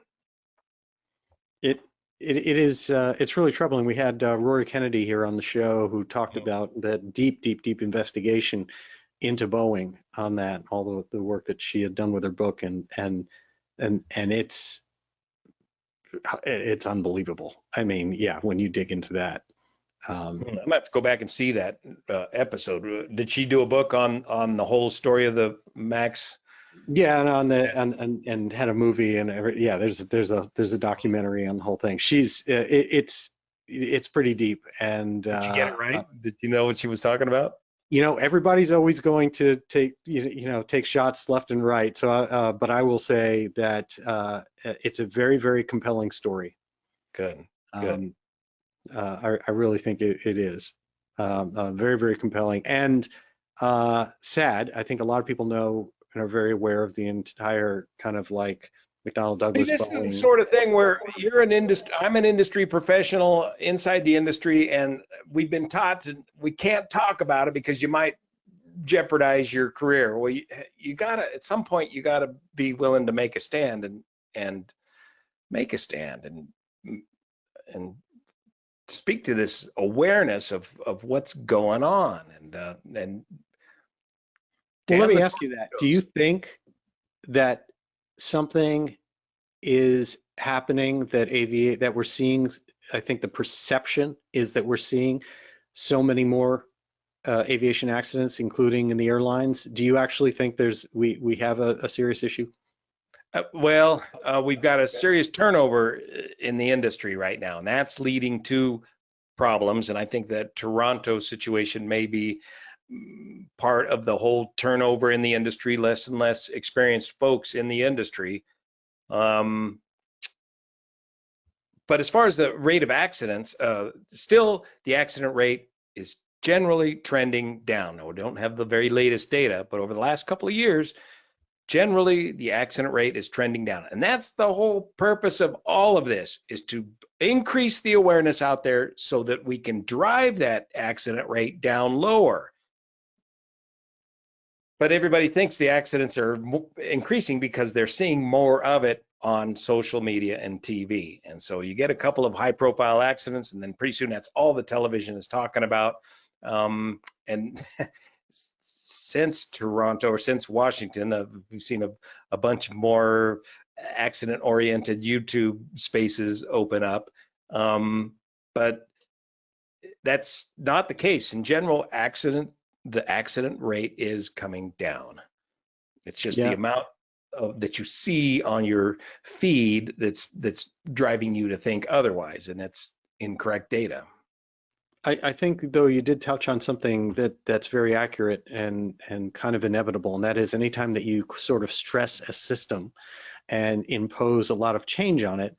Speaker 1: It is it's really troubling. We had Rory Kennedy here on the show, who talked about that deep investigation into Boeing on that, all the work that she had done with her book, and it's unbelievable. I mean, yeah, when you dig into that.
Speaker 2: I might have to go back and see that episode. Did she do a book on the whole story of the MAX?
Speaker 1: Yeah, and had a movie and there's a documentary on the whole thing. It's pretty deep. And
Speaker 2: did you get it right? Did you know what she was talking about?
Speaker 1: Everybody's always going to take shots left and right. So, but I will say that it's a very, very compelling story.
Speaker 2: Good.
Speaker 1: I really think it is very, very compelling and sad. I think a lot of people know and are very aware of the entire kind of like McDonnell Douglas.
Speaker 2: This is the sort of thing where I'm an industry professional inside the industry, and we've been taught we can't talk about it because you might jeopardize your career. Well, you gotta, at some point, you gotta be willing to make a stand and make a stand and speak to this awareness of what's going on, and
Speaker 1: Well, let
Speaker 2: damn
Speaker 1: me
Speaker 2: the
Speaker 1: ask you that. Do you think that something is happening that we're seeing? I think the perception is that we're seeing so many more aviation accidents, including in the airlines. Do you actually think we have a serious issue?
Speaker 2: Well, we've got a serious turnover in the industry right now, and that's leading to problems. And I think that Toronto situation may be part of the whole turnover in the industry, less and less experienced folks in the industry. But as far as the rate of accidents, still the accident rate is generally trending down. Now, we don't have the very latest data, but over the last couple of years, generally the accident rate is trending down. And that's the whole purpose of all of this, is to increase the awareness out there so that we can drive that accident rate down lower. But everybody thinks the accidents are increasing because they're seeing more of it on social media and TV. And so you get a couple of high profile accidents, and then pretty soon that's all the television is talking about. And since Toronto, or since Washington, we've seen a bunch more accident oriented YouTube spaces open up. But that's not the case. In general, the accident rate is coming down. It's just the amount that you see on your feed that's driving you to think otherwise, and that's incorrect data.
Speaker 1: I think, though, you did touch on something that's very accurate and kind of inevitable, and that is anytime that you sort of stress a system and impose a lot of change on it,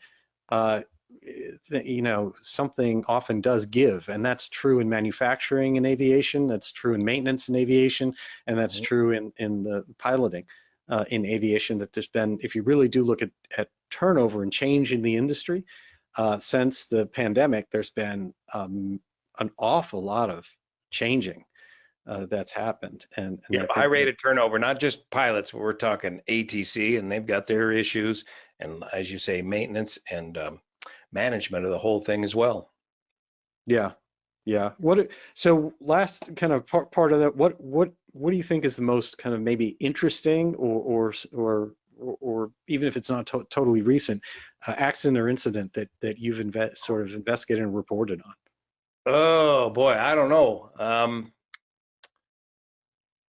Speaker 1: something often does give, and that's true in manufacturing in aviation, that's true in maintenance in aviation, and that's true in the piloting in aviation. That there's been, if you really do look at turnover and change in the industry since the pandemic, there's been an awful lot of changing that's happened. And
Speaker 2: high rate of turnover, not just pilots, but we're talking ATC, and they've got their issues, and as you say, maintenance and management of the whole thing as well.
Speaker 1: Yeah. So last kind of part of that, what do you think is the most kind of maybe interesting or even if it's not totally recent, accident or incident that you've sort of investigated and reported on?
Speaker 2: Oh boy, I don't know.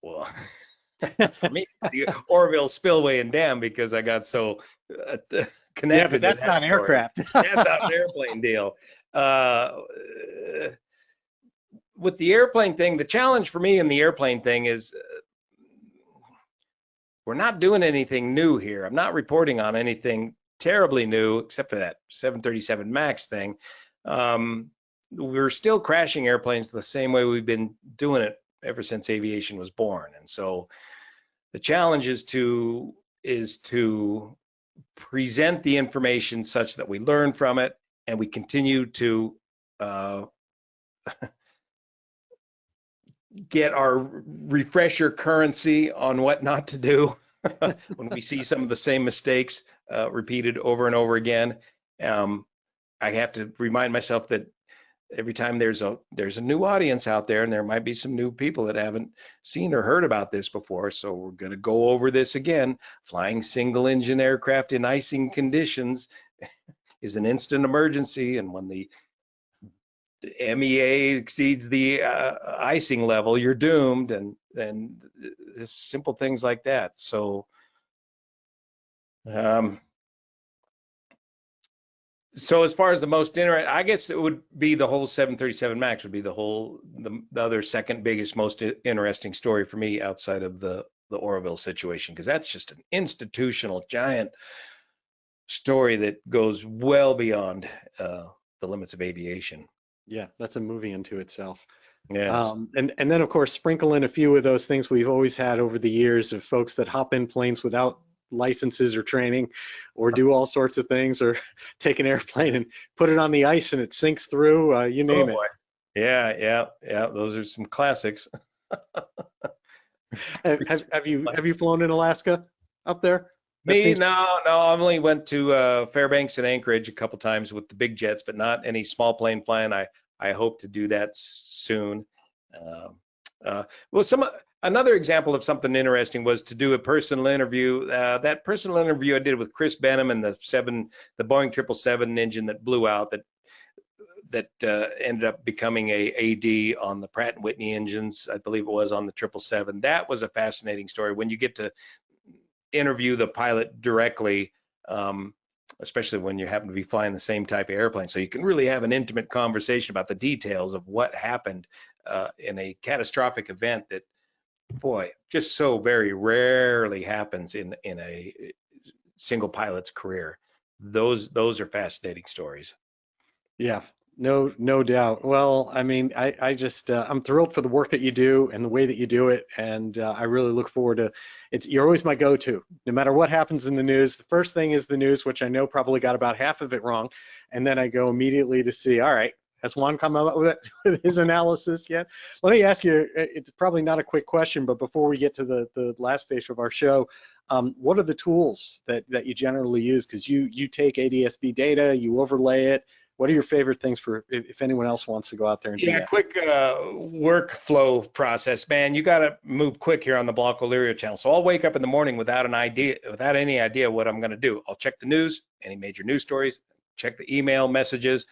Speaker 2: Well, for me, the Orville spillway and dam, because I got so connected.
Speaker 1: Yeah, but that's not an aircraft.
Speaker 2: That's not an airplane deal. With the airplane thing, the challenge for me in the airplane thing is we're not doing anything new here. I'm not reporting on anything terribly new, except for that 737 MAX thing. We're still crashing airplanes the same way we've been doing it ever since aviation was born. And so the challenge is to present the information such that we learn from it and we continue to get our refresher currency on what not to do when we see some of the same mistakes repeated over and over again. I have to remind myself that every time there's a new audience out there, and there might be some new people that haven't seen or heard about this before. So we're going to go over this again. Flying single engine aircraft in icing conditions is an instant emergency, and when the MEA exceeds the icing level, you're doomed, and just simple things like that. So so as far as the most interesting, I guess it would be the whole 737 MAX would be the other second biggest, most interesting story for me outside of the Orville situation, because that's just an institutional giant story that goes well beyond the limits of aviation.
Speaker 1: Yeah, that's a movie into itself.
Speaker 2: Yes.
Speaker 1: And then of course sprinkle in a few of those things we've always had over the years of folks that hop in planes without licenses or training, or do all sorts of things, or take an airplane and put it on the ice and it sinks through. You name it.
Speaker 2: Yeah. Those are some classics.
Speaker 1: Have you flown in Alaska up there? That
Speaker 2: Me,
Speaker 1: seems,
Speaker 2: no, I only went to Fairbanks and Anchorage a couple times with the big jets, but not any small plane flying. I hope to do that soon. Um, well, another example of something interesting was to do a personal interview. That personal interview I did with Chris Benham and the Boeing 777 engine that blew out, that ended up becoming a AD on the Pratt and Whitney engines. I believe it was on the 777. That was a fascinating story when you get to interview the pilot directly, especially when you happen to be flying the same type of airplane. So you can really have an intimate conversation about the details of what happened in a catastrophic event that, boy, just so very rarely happens in a single pilot's career. Those are fascinating stories.
Speaker 1: yeah, no doubt. Well, I mean, I just, I'm thrilled for the work that you do and the way that you do it. And I really look forward to you're always my go-to, no matter what happens in the news. The first thing is the news, which I know probably got about half of it wrong. And then I go immediately to see, all right, has Juan come up with his analysis yet? Let me ask you, it's probably not a quick question, but before we get to the last phase of our show, what are the tools that you generally use? Because you take ADS-B data, you overlay it. What are your favorite things for if anyone else wants to go out there and do
Speaker 2: Yeah,
Speaker 1: that?
Speaker 2: quick workflow process, man. You got to move quick here on the Blancolirio channel. So I'll wake up in the morning without any idea what I'm going to do. I'll check the news, any major news stories, check the email messages.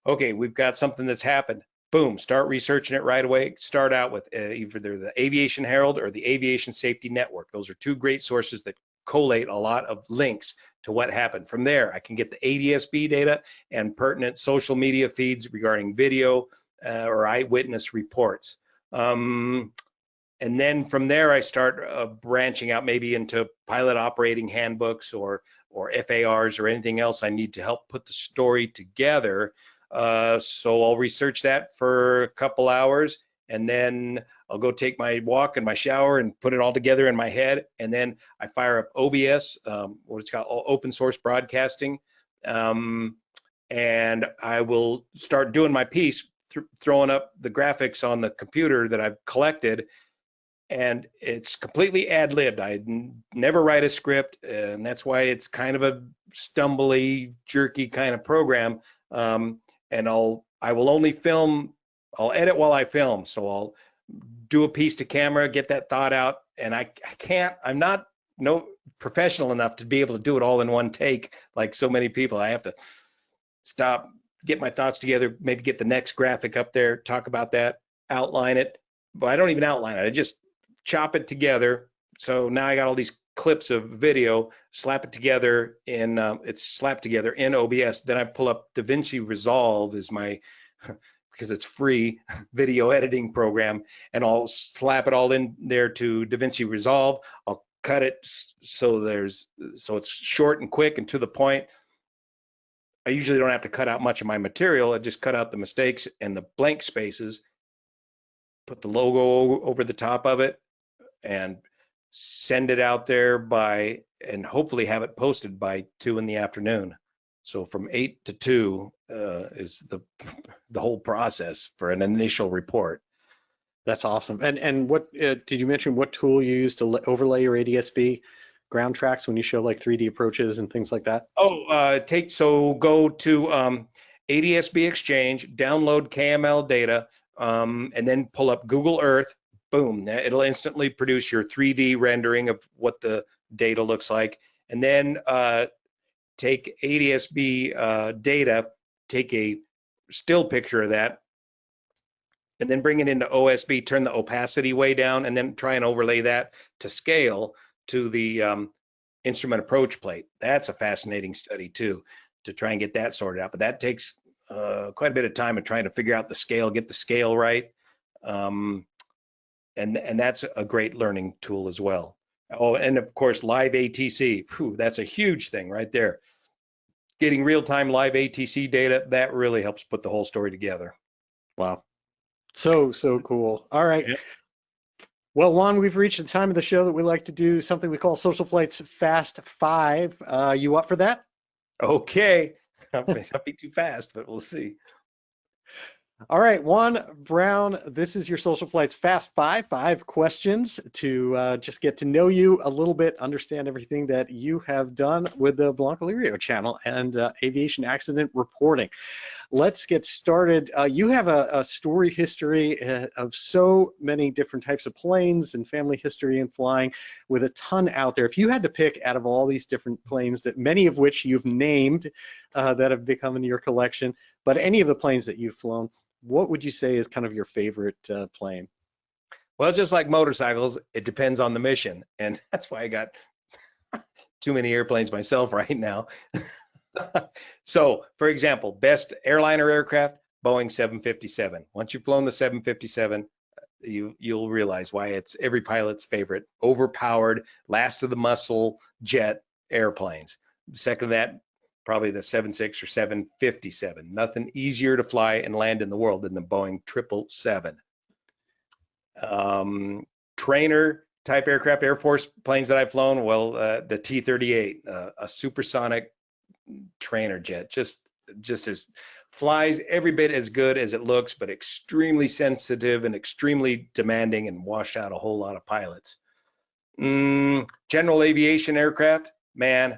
Speaker 2: Okay, we've got something that's happened. Boom, start researching it right away. Start out with either the Aviation Herald or the Aviation Safety Network. Those are two great sources that collate a lot of links to what happened. From there, I can get the ADS-B data and pertinent social media feeds regarding video or eyewitness reports. And then from there, I start branching out maybe into pilot operating handbooks or FARs or anything else I need to help put the story together. So I'll research that for a couple hours, and then I'll go take my walk and my shower and put it all together in my head. And then I fire up OBS, what it's called, open source broadcasting. And I will start doing my piece, throwing up the graphics on the computer that I've collected. And it's completely ad-libbed. I never write a script, and that's why it's kind of a stumbly, jerky kind of program. And I will only film, I'll edit while I film. So I'll do a piece to camera, get that thought out, and I'm not no professional enough to be able to do it all in one take like so many people. I have to stop, get my thoughts together, maybe get the next graphic up there, talk about that, outline it. But I don't even outline it. I just chop it together. So now I got all these clips of video, slap it together in, it's slapped together in OBS. Then I pull up DaVinci Resolve as my, because it's free video editing program, and I'll slap it all in there to DaVinci Resolve. I'll cut it so it's short and quick and to the point. I usually don't have to cut out much of my material. I just cut out the mistakes and the blank spaces, put the logo over the top of it, and send it out there and hopefully have it posted by 2 in the afternoon. So from 8 to 2 is the whole process for an initial report.
Speaker 1: That's awesome. And what did you mention? What tool you use to overlay your ADS-B ground tracks when you show like 3D approaches and things like that?
Speaker 2: Go to ADS-B Exchange, download KML data, and then pull up Google Earth. Boom, it'll instantly produce your 3D rendering of what the data looks like. And then take ADS-B data, take a still picture of that, and then bring it into OSB, turn the opacity way down, and then try and overlay that to scale to the instrument approach plate. That's a fascinating study too, to try and get that sorted out. But that takes quite a bit of time in trying to figure out the scale, get the scale right. And that's a great learning tool as well. Oh, and of course, live ATC. Whew, that's a huge thing right there. Getting real-time live ATC data, that really helps put the whole story together.
Speaker 1: Wow. So cool. All right.
Speaker 2: Yeah.
Speaker 1: Well, Juan, we've reached the time of the show that we like to do something we call SocialFlight's Fast Five. You up for that?
Speaker 2: Okay. I'll be too fast, but we'll see.
Speaker 1: All right, Juan Browne, this is your Social Flight's Fast Five. 5 questions to just get to know you a little bit, understand everything that you have done with the Blancolirio channel and aviation accident reporting. Let's get started. You have a story history of so many different types of planes and family history in flying with a ton out there. If you had to pick out of all these different planes, that many of which you've named that have become in your collection, but any of the planes that you've flown, what would you say is kind of your favorite plane?
Speaker 2: Well, just like motorcycles, it depends on the mission. And that's why I got too many airplanes myself right now. So, for example, best airliner aircraft, Boeing 757. Once you've flown the 757, you'll realize why it's every pilot's favorite. Overpowered, last of the muscle jet airplanes. Second to that, probably the 76 or 757. Nothing easier to fly and land in the world than the Boeing 777. Trainer type aircraft, Air Force planes that I've flown, well, the T-38, a supersonic trainer jet, just as flies every bit as good as it looks, but extremely sensitive and extremely demanding and wash out a whole lot of pilots. General Aviation aircraft, man,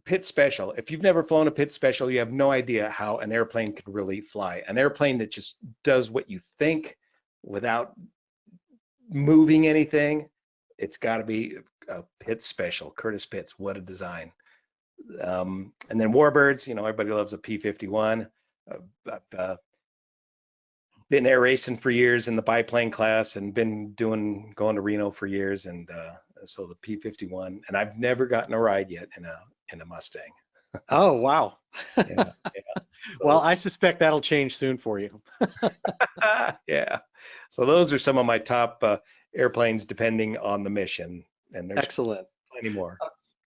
Speaker 2: Pit Special. If you've never flown a Pit Special, you have no idea how an airplane can really fly. An airplane that just does what you think without moving anything. It's got to be a Pit Special. Curtis Pitts, what a design. And then Warbirds, everybody loves a P-51. I've been air racing for years in the biplane class and been going to Reno for years, and so the P-51. And I've never gotten a ride yet in a Mustang.
Speaker 1: Oh, wow.
Speaker 2: Yeah. So,
Speaker 1: well, I suspect that'll change soon for you.
Speaker 2: yeah. So those are some of my top airplanes, depending on the mission. And there's
Speaker 1: Excellent.
Speaker 2: plenty more.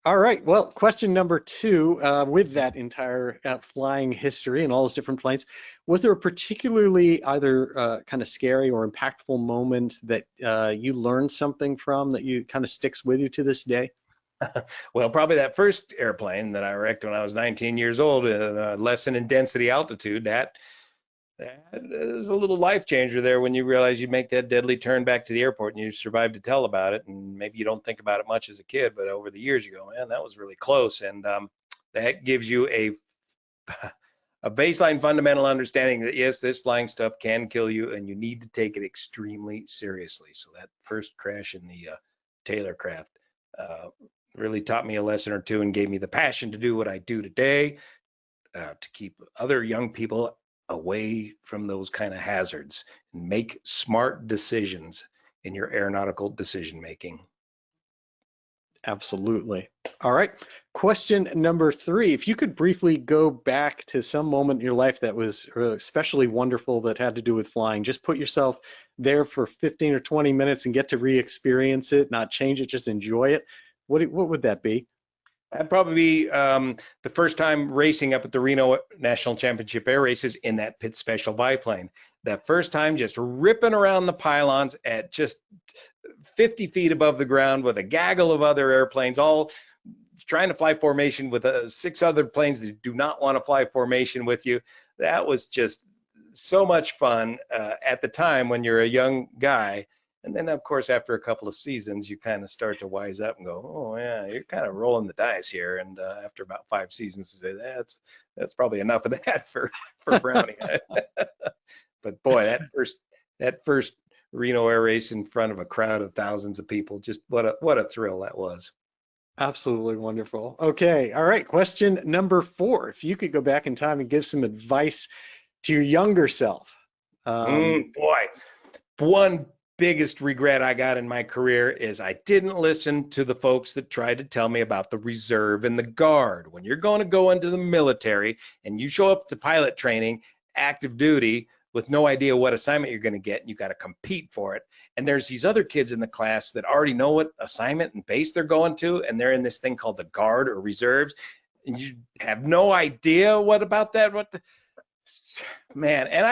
Speaker 1: All right. Well, question number 2, with that entire flying history and all those different planes, was there a particularly either kind of scary or impactful moment that you learned something from that you kind of sticks with you to this day?
Speaker 2: Well, probably that first airplane that I wrecked when I was 19 years old, lesson in density altitude. That is a little life changer there when you realize you make that deadly turn back to the airport and you survive to tell about it. And maybe you don't think about it much as a kid, but over the years you go, man, that was really close. And that gives you a baseline fundamental understanding that yes, this flying stuff can kill you and you need to take it extremely seriously. So that first crash in the Taylor craft really taught me a lesson or two and gave me the passion to do what I do today, to keep other young people away from those kind of hazards and make smart decisions in your aeronautical decision making.
Speaker 1: Absolutely. All right. Question number 3. If you could briefly go back to some moment in your life that was especially wonderful that had to do with flying, just put yourself there for 15 or 20 minutes and get to re-experience it, not change it, just enjoy it. What would that be?
Speaker 2: That'd probably be the first time racing up at the Reno National Championship Air Races in that Pit Special biplane. That first time just ripping around the pylons at just 50 feet above the ground with a gaggle of other airplanes, all trying to fly formation with 6 other planes that do not want to fly formation with you. That was just so much fun at the time when you're a young guy. And then, of course, after a couple of seasons, you kind of start to wise up and go, oh, yeah, you're kind of rolling the dice here. And after about 5 seasons, you say, that's probably enough of that for Brownie. But boy, that first Reno air race in front of a crowd of thousands of people, just what a thrill that was.
Speaker 1: Absolutely wonderful. Okay. All right. Question number 4. If you could go back in time and give some advice to your younger self.
Speaker 2: Boy, one biggest regret I got in my career is I didn't listen to the folks that tried to tell me about the reserve and the guard. When you're going to go into the military and you show up to pilot training, active duty, with no idea what assignment you're going to get, and you got to compete for it. And there's these other kids in the class that already know what assignment and base they're going to, and they're in this thing called the guard or reserves, and you have no idea what about that, man. And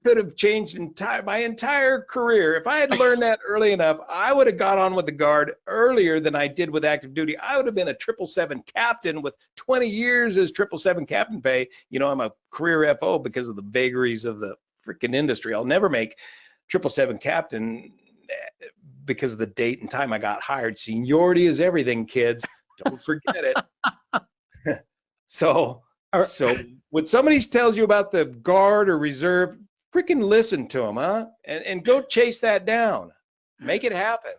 Speaker 2: could have changed my entire career. If I had learned that early enough, I would have got on with the Guard earlier than I did with active duty. I would have been a 777 captain with 20 years as 777 captain pay. You know, I'm a career FO because of the vagaries of the freaking industry. I'll never make 777 captain because of the date and time I got hired. Seniority is everything, kids. Don't forget it. So when somebody tells you about the Guard or Reserve, freaking listen to them, huh? And go chase that down. Make it happen.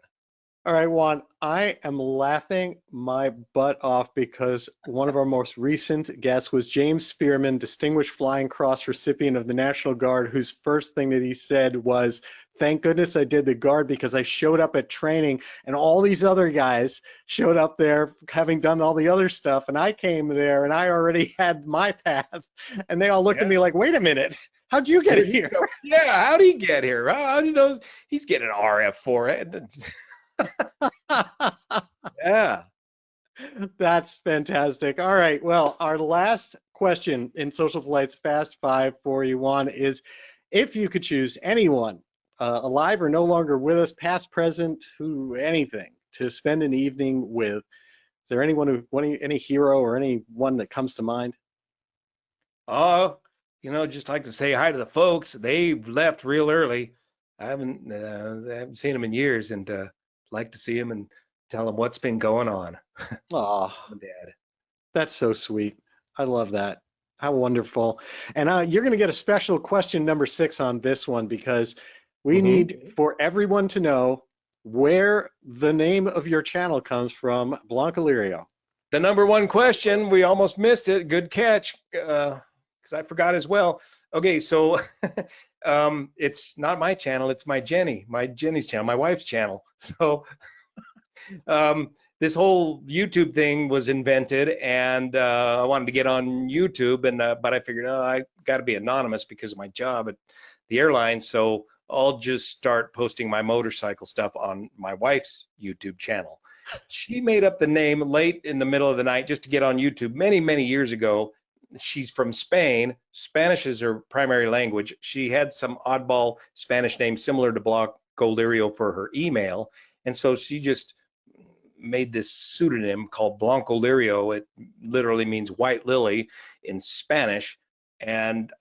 Speaker 1: All right, Juan, I am laughing my butt off because one of our most recent guests was James Spearman, Distinguished Flying Cross recipient of the National Guard, whose first thing that he said was, thank goodness I did the Guard because I showed up at training and all these other guys showed up there having done all the other stuff, and I came there and I already had my path, and they all looked at me like, wait a minute, how'd you get here?
Speaker 2: Yeah, how'd he get here? How do you know he's getting an RF for it? Yeah.
Speaker 1: That's fantastic. All right, well, our last question in Social Flight's Fast Five for you, Juan, is if you could choose anyone, alive or no longer with us, past, present, who, anything, to spend an evening with. Is there anyone any hero or anyone that comes to mind?
Speaker 2: Oh, just like to say hi to the folks. They left real early. I haven't seen them in years, and like to see them and tell them what's been going on.
Speaker 1: Oh,
Speaker 2: Dad.
Speaker 1: That's so sweet. I love that. How wonderful. And you're going to get a special question number 6 on this one because we need for everyone to know where the name of your channel comes from, Blancolirio.
Speaker 2: The number one question, we almost missed it. Good catch, because I forgot as well. Okay, so it's not my channel, it's my Jenny's channel, my wife's channel. So this whole YouTube thing was invented, and I wanted to get on YouTube, but I figured, I got to be anonymous because of my job at the airline. So I'll just start posting my motorcycle stuff on my wife's YouTube channel. She made up the name late in the middle of the night just to get on YouTube many, many years ago. She's from Spain. Spanish is her primary language. She had some oddball Spanish name similar to Blancolirio for her email. And so she just made this pseudonym called Blancolirio. It literally means white lily in Spanish. And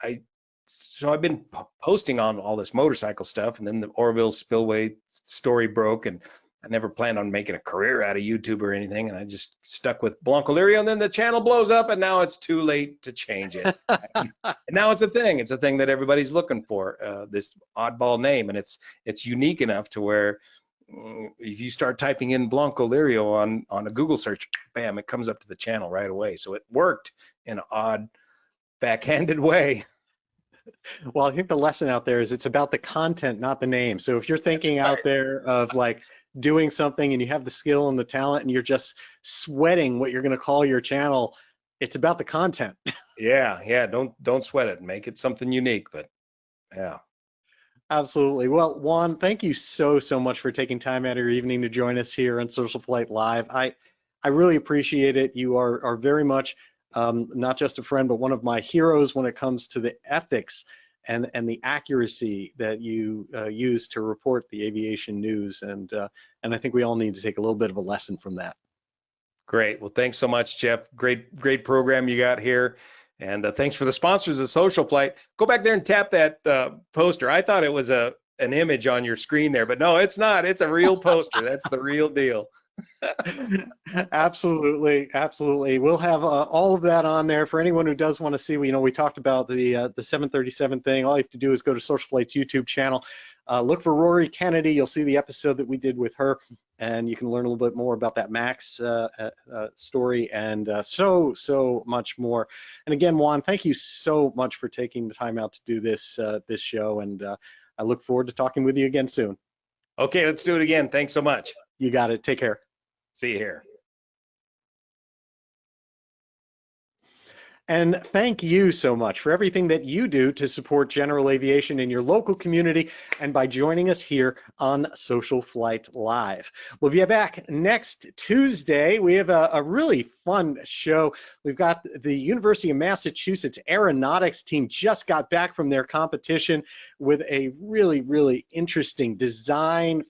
Speaker 2: so I've been posting on all this motorcycle stuff, and then the Orville spillway story broke, and I never planned on making a career out of YouTube or anything, and I just stuck with Blancolirio, and then the channel blows up, and now it's too late to change it. And now it's a thing. It's a thing that everybody's looking for, this oddball name, and it's unique enough to where if you start typing in Blancolirio on a Google search, bam, it comes up to the channel right away. So it worked in an odd, backhanded way.
Speaker 1: Well, I think the lesson out there is it's about the content, not the name. So if you're thinking out there of like doing something and you have the skill and the talent and you're just sweating what you're going to call your channel, it's about the content.
Speaker 2: Yeah. Don't sweat it. Make it something unique, but yeah.
Speaker 1: Absolutely. Well, Juan, thank you so much for taking time out of your evening to join us here on Social Flight Live. I really appreciate it. You are very much not just a friend, but one of my heroes when it comes to the ethics and the accuracy that you use to report the aviation news. And I think we all need to take a little bit of a lesson from that.
Speaker 2: Great. Well, thanks so much, Jeff. Great program you got here. And thanks for the sponsors of SocialFlight. Go back there and tap that poster. I thought it was an image on your screen there, but no, it's not. It's a real poster. That's the real deal.
Speaker 1: Absolutely. We'll have all of that on there for anyone who does want to see. We talked about the 737 thing. All you have to do is go to SocialFlight's YouTube channel. Look for Rory Kennedy. You'll see the episode that we did with her, and you can learn a little bit more about that Max story and so much more. And again, Juan, thank you so much for taking the time out to do this show, and I look forward to talking with you again soon.
Speaker 2: Okay, let's do it again. Thanks so much.
Speaker 1: You got it. Take care.
Speaker 2: See you here.
Speaker 1: And thank you so much for everything that you do to support General Aviation in your local community and by joining us here on Social Flight Live. We'll be back next Tuesday. We have a really fun show. We've got the University of Massachusetts aeronautics team just got back from their competition with a really, really interesting design,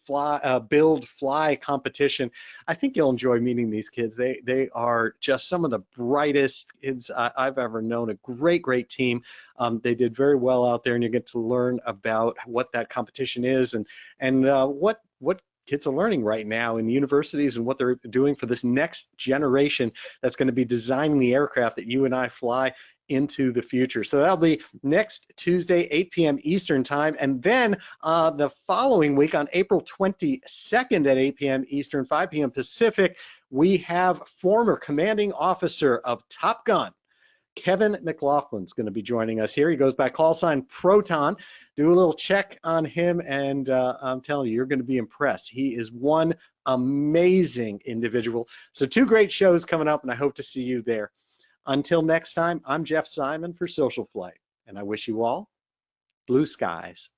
Speaker 1: build, fly competition. I think you'll enjoy meeting these kids. They are just some of the brightest kids I've ever known. A great, great team. They did very well out there, and you get to learn about what that competition is and what kids are learning right now in the universities and what they're doing for this next generation that's going to be designing the aircraft that you and I fly into the future. So that'll be next Tuesday, 8 p.m. Eastern time. And then the following week on April 22nd at 8 p.m. Eastern, 5 p.m. Pacific, we have former commanding officer of Top Gun, Kevin McLaughlin's going to be joining us here. He goes by call sign Proton. Do a little check on him, and I'm telling you, you're going to be impressed. He is one amazing individual. So 2 great shows coming up, and I hope to see you there. Until next time, I'm Jeff Simon for SocialFlight, and I wish you all blue skies.